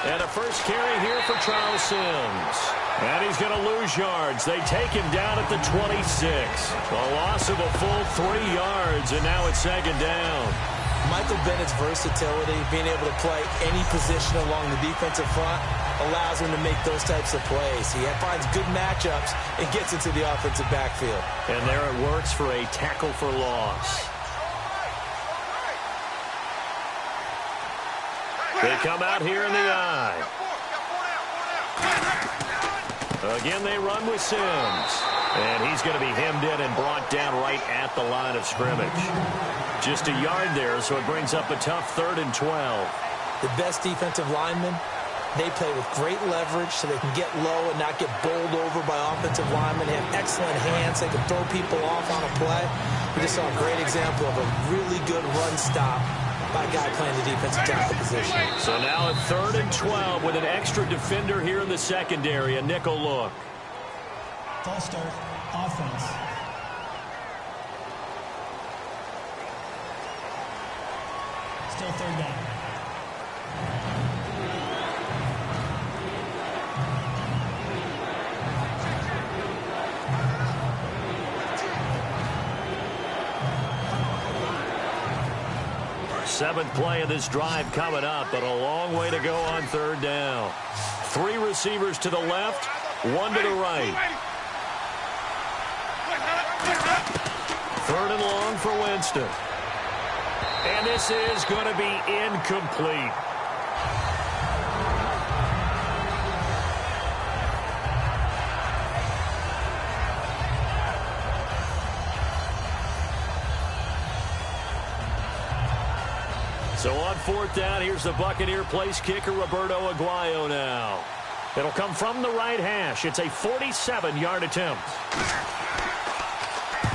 And a first carry here for Charles Sims. And he's going to lose yards. They take him down at the 26. A loss of a full 3 yards, and now it's 2nd down. Michael Bennett's versatility, being able to play any position along the defensive front, allows him to make those types of plays. He finds good matchups and gets into the offensive backfield. And there it works for a tackle for loss. They come out here in the eye. Again, they run with Sims. And he's going to be hemmed in and brought down right at the line of scrimmage. Just a yard there, so it brings up a tough 3rd and 12. The best defensive linemen, they play with great leverage so they can get low and not get bowled over by offensive linemen. They have excellent hands. They can throw people off on a play. We just saw a great example of a really good run stop by a guy playing the defensive tackle position. So now a 3rd and 12 with an extra defender here in the secondary, a nickel look. False start, offense. Still 3rd down. Seventh play of this drive coming up, but a long way to go on 3rd down. 3 receivers to the left, 1 to the right. 3rd and long for Winston. And this is going to be incomplete. So on fourth down, here's the Buccaneer place kicker, Roberto Aguayo now. It'll come from the right hash. It's a 47-yard attempt.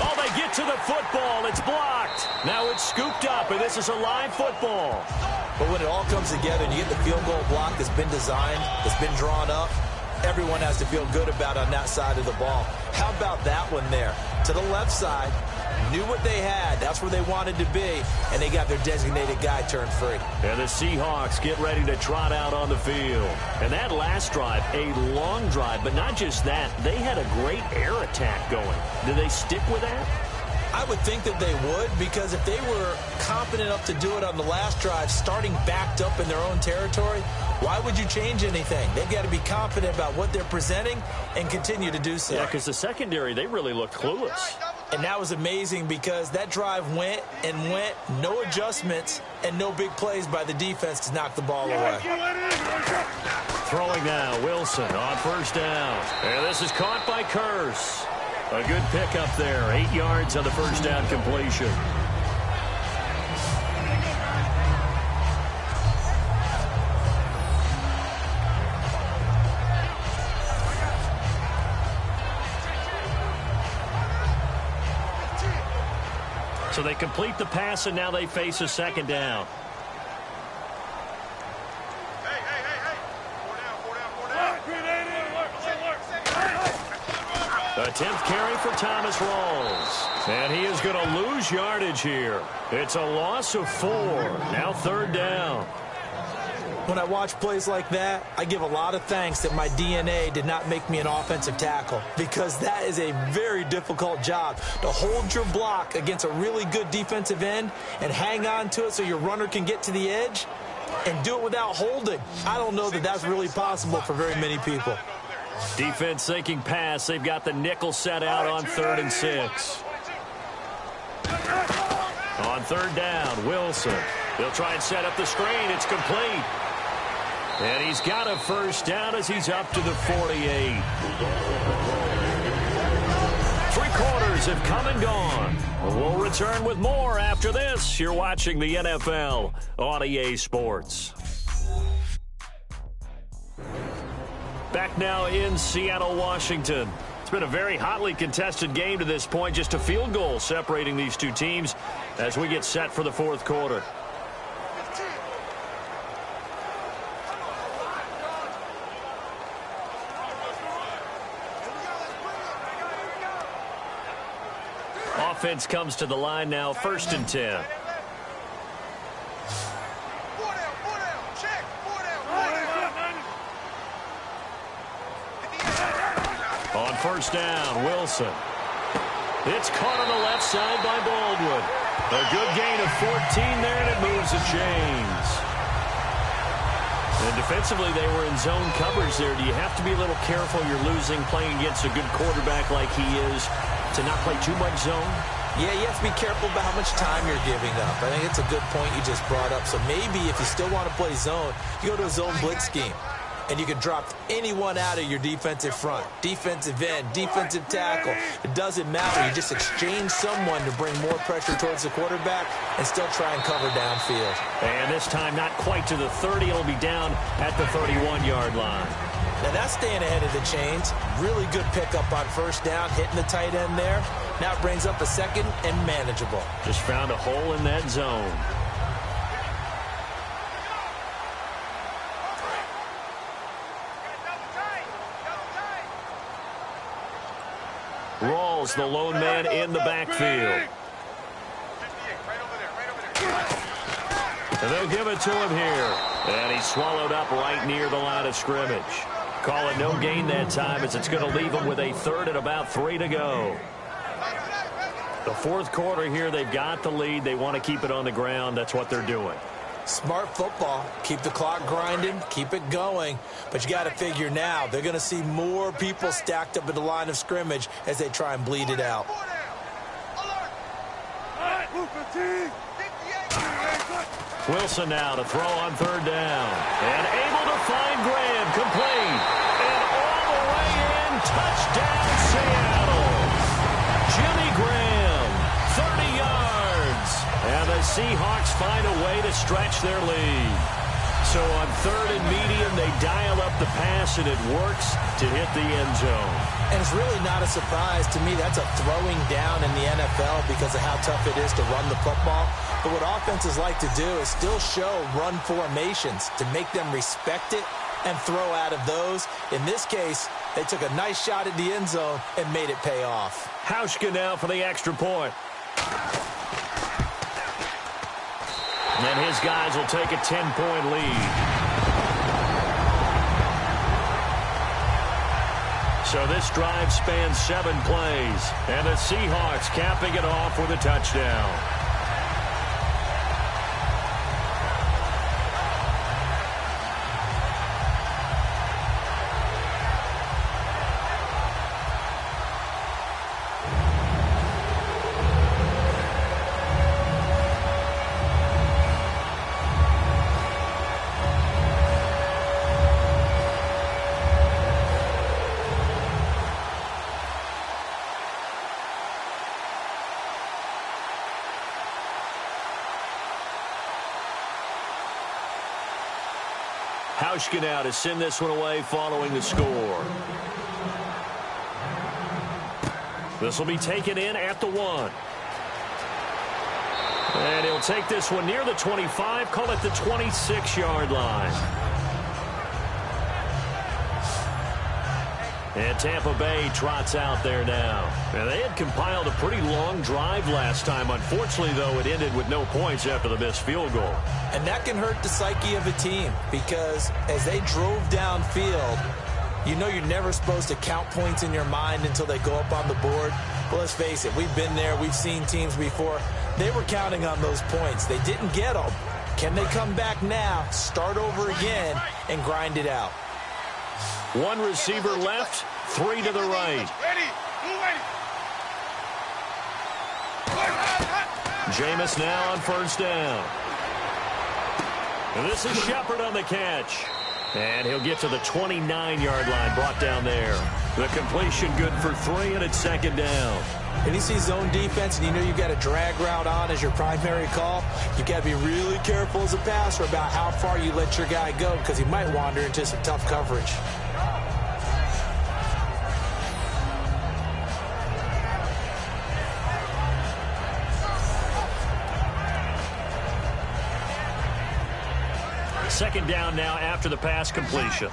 Oh, they get to the football. It's blocked. Now it's scooped up, and this is a live football. But when it all comes together and you get the field goal block that's been designed, that's been drawn up, everyone has to feel good about on that side of the ball. How about that one there? To the left side, knew what they had. That's where they wanted to be, and they got their designated guy turned free. And the Seahawks get ready to trot out on the field. And that last drive, a long drive, but not just that. They had a great air attack going. Did they stick with that? I would think that they would, because if they were confident enough to do it on the last drive, starting backed up in their own territory, why would you change anything? They've got to be confident about what they're presenting and continue to do so. Yeah, because the secondary, they really looked clueless. And that was amazing because that drive went and went, no adjustments and no big plays by the defense to knock the ball away. Throwing now, Wilson on first down. And this is caught by Curse. A good pickup there, 8 yards on the first down completion. So they complete the pass, and now they face a second down. A 10th carry for Thomas Rawls. And he is going to lose yardage here. It's a loss of 4. Now third down. When I watch plays like that, I give a lot of thanks that my DNA did not make me an offensive tackle, because that is a very difficult job, to hold your block against a really good defensive end and hang on to it so your runner can get to the edge and do it without holding. I don't know that that's really possible for very many people. Defense thinking pass. They've got the nickel set out on 3rd and 6. On third down, Wilson. They'll try and set up the screen. It's complete. And he's got a first down as he's up to the 48. 3 quarters have come and gone. We'll return with more after this. You're watching the NFL on EA Sports. Back now in Seattle, Washington. It's been a very hotly contested game to this point. Just a field goal separating these two teams as we get set for the fourth quarter. Offense comes to the line now, 1st and 10. On first down, Wilson. It's caught on the left side by Baldwin. A good gain of 14 there, and it moves the chains. And defensively, they were in zone coverage there. Do you have to be a little careful? You're losing, playing against a good quarterback like he is, to not play too much zone? Yeah, you have to be careful about how much time you're giving up. I think it's a good point you just brought up. So maybe if you still want to play zone, you go to a zone blitz scheme. And you can drop anyone out of your defensive front, defensive end, defensive tackle. It doesn't matter. You just exchange someone to bring more pressure towards the quarterback and still try and cover downfield. And this time not quite to the 30. It'll be down at the 31-yard line. Now that's staying ahead of the chains. Really good pickup on first down, hitting the tight end there. Now it brings up a second and manageable. Just found a hole in that zone. Rawls, the lone man in the backfield. And they'll give it to him here. And he's swallowed up right near the line of scrimmage. Call it no gain that time, as it's going to leave him with a 3rd and about 3 to go. The fourth quarter here, they've got the lead. They want to keep it on the ground. That's what they're doing. Smart football. Keep the clock grinding. Keep it going. But you got to figure now, they're going to see more people stacked up at the line of scrimmage as they try and bleed it out. Wilson now to throw on third down. And able to find Graham. Complete. And all the way in. Touchdown, Seattle. Jimmy Graham, 30 yards. And the Seahawks find a way to stretch their lead. So on 3rd and medium, they dial up the pass, and it works to hit the end zone. And it's really not a surprise to me. That's a throwing down in the NFL because of how tough it is to run the football. But what offenses like to do is still show run formations to make them respect it and throw out of those. In this case, they took a nice shot at the end zone and made it pay off. Hauschka now for the extra point. And his guys will take a 10-point lead. So this drive spans 7 plays. And the Seahawks capping it off with a touchdown. Hauschka now to send this one away following the score. This will be taken in at the 1. And he'll take this one near the 25, call it the 26-yard line. And Tampa Bay trots out there now. Now, they had compiled a pretty long drive last time. Unfortunately, though, it ended with no points after the missed field goal. And that can hurt the psyche of a team because as they drove downfield, you know you're never supposed to count points in your mind until they go up on the board. Well, let's face it, we've been there. We've seen teams before. They were counting on those points. They didn't get them. Can they come back now, start over again, and grind it out? 1 receiver left, 3 to the right. Jameis now on 1st down. And this is Shepard on the catch. And he'll get to the 29-yard line, brought down there. The completion good for 3, and it's 2nd down. When you see zone defense and you know you've got a drag route on as your primary call, you've got to be really careful as a passer about how far you let your guy go because he might wander into some tough coverage. Second down now after the pass completion.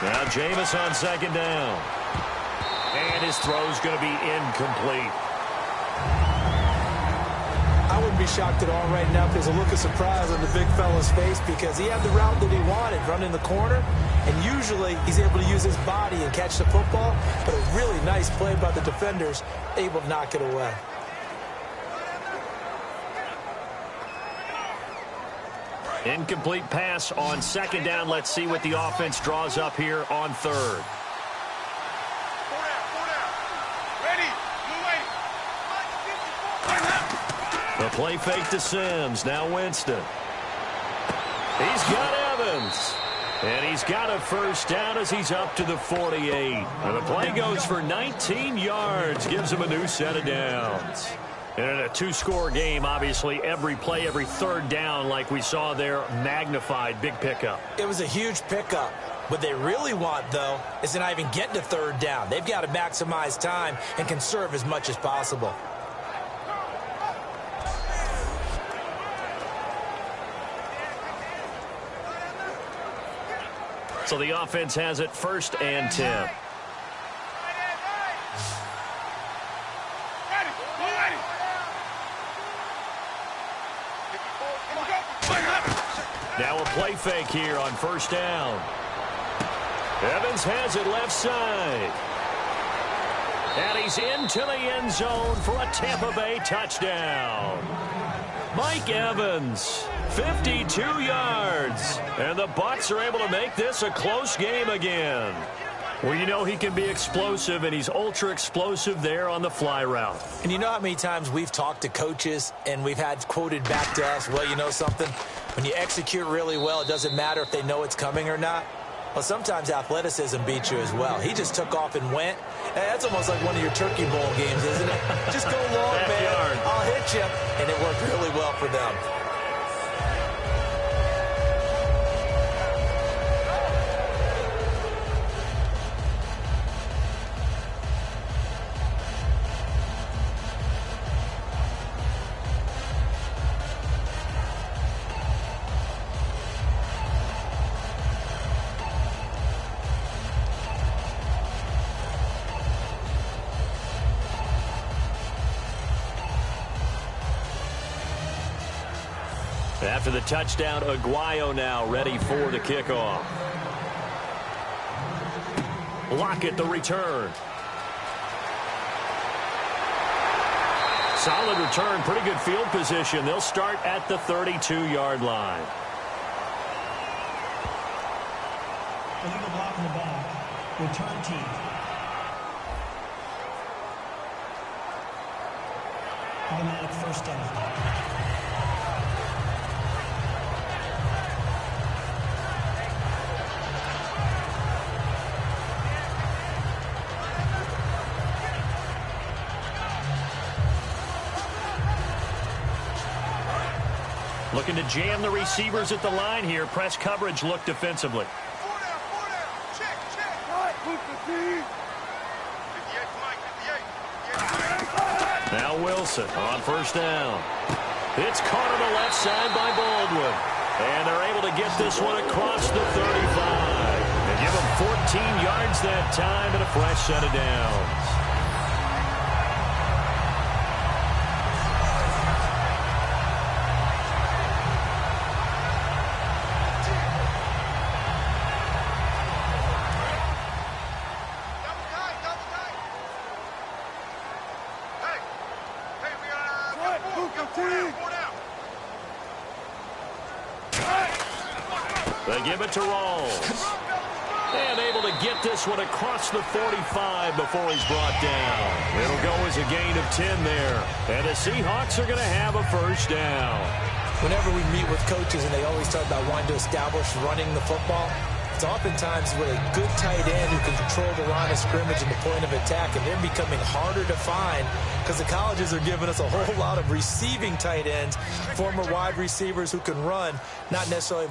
Now Jameis on 2nd down. And his throw's going to be incomplete. I wouldn't be shocked at all right now if there's a look of surprise on the big fella's face because he had the route that he wanted, running the corner, and usually he's able to use his body and catch the football, but a really nice play by the defenders, able to knock it away. Incomplete pass on 2nd down. Let's see what the offense draws up here on 3rd. The play fake to Sims. Now Winston. He's got Evans. And he's got a 1st down as he's up to the 48. And the play goes for 19 yards. Gives him a new set of downs. And in a 2-score game, obviously, every play, every 3rd down, like we saw there, magnified. Big pickup. It was a huge pickup. What they really want, though, is to not even get to 3rd down. They've got to maximize time and conserve as much as possible. So the offense has it 1st and 10. Now a play fake here on 1st down. Evans has it left side. And he's into the end zone for a Tampa Bay touchdown. Mike Evans, 52 yards. And the Bucs are able to make this a close game again. Well, you know he can be explosive, and he's ultra-explosive there on the fly route. And you know how many times we've talked to coaches and we've had quoted back to us, well, you know something? When you execute really well, it doesn't matter if they know it's coming or not. Well, sometimes athleticism beats you as well. He just took off and went. Hey, that's almost like one of your Turkey Bowl games, isn't it? Just go long, man. I'll hit you. And it worked really well for them. After the touchdown, Aguayo now ready for the kickoff. Lockett the return. Solid return, pretty good field position. They'll start at the 32-yard line. Illegal block in the back. Return team. Automatic first down. Looking to jam the receivers at the line here. Press coverage look defensively. Now Wilson on first down. It's caught on the left side by Baldwin. And they're able to get this one across the 35. They give him 14 yards that time and a fresh set of downs. They give it to Rawls. And able to get this one across the 45 before he's brought down. It'll go as a gain of 10 there. And the Seahawks are going to have a first down. Whenever we meet with coaches and they always talk about wanting to establish running the football, it's oftentimes with a good tight end who can control the line of scrimmage and the point of attack, and they're becoming harder to find because the colleges are giving us a whole lot of receiving tight ends, former wide receivers who can run, not necessarily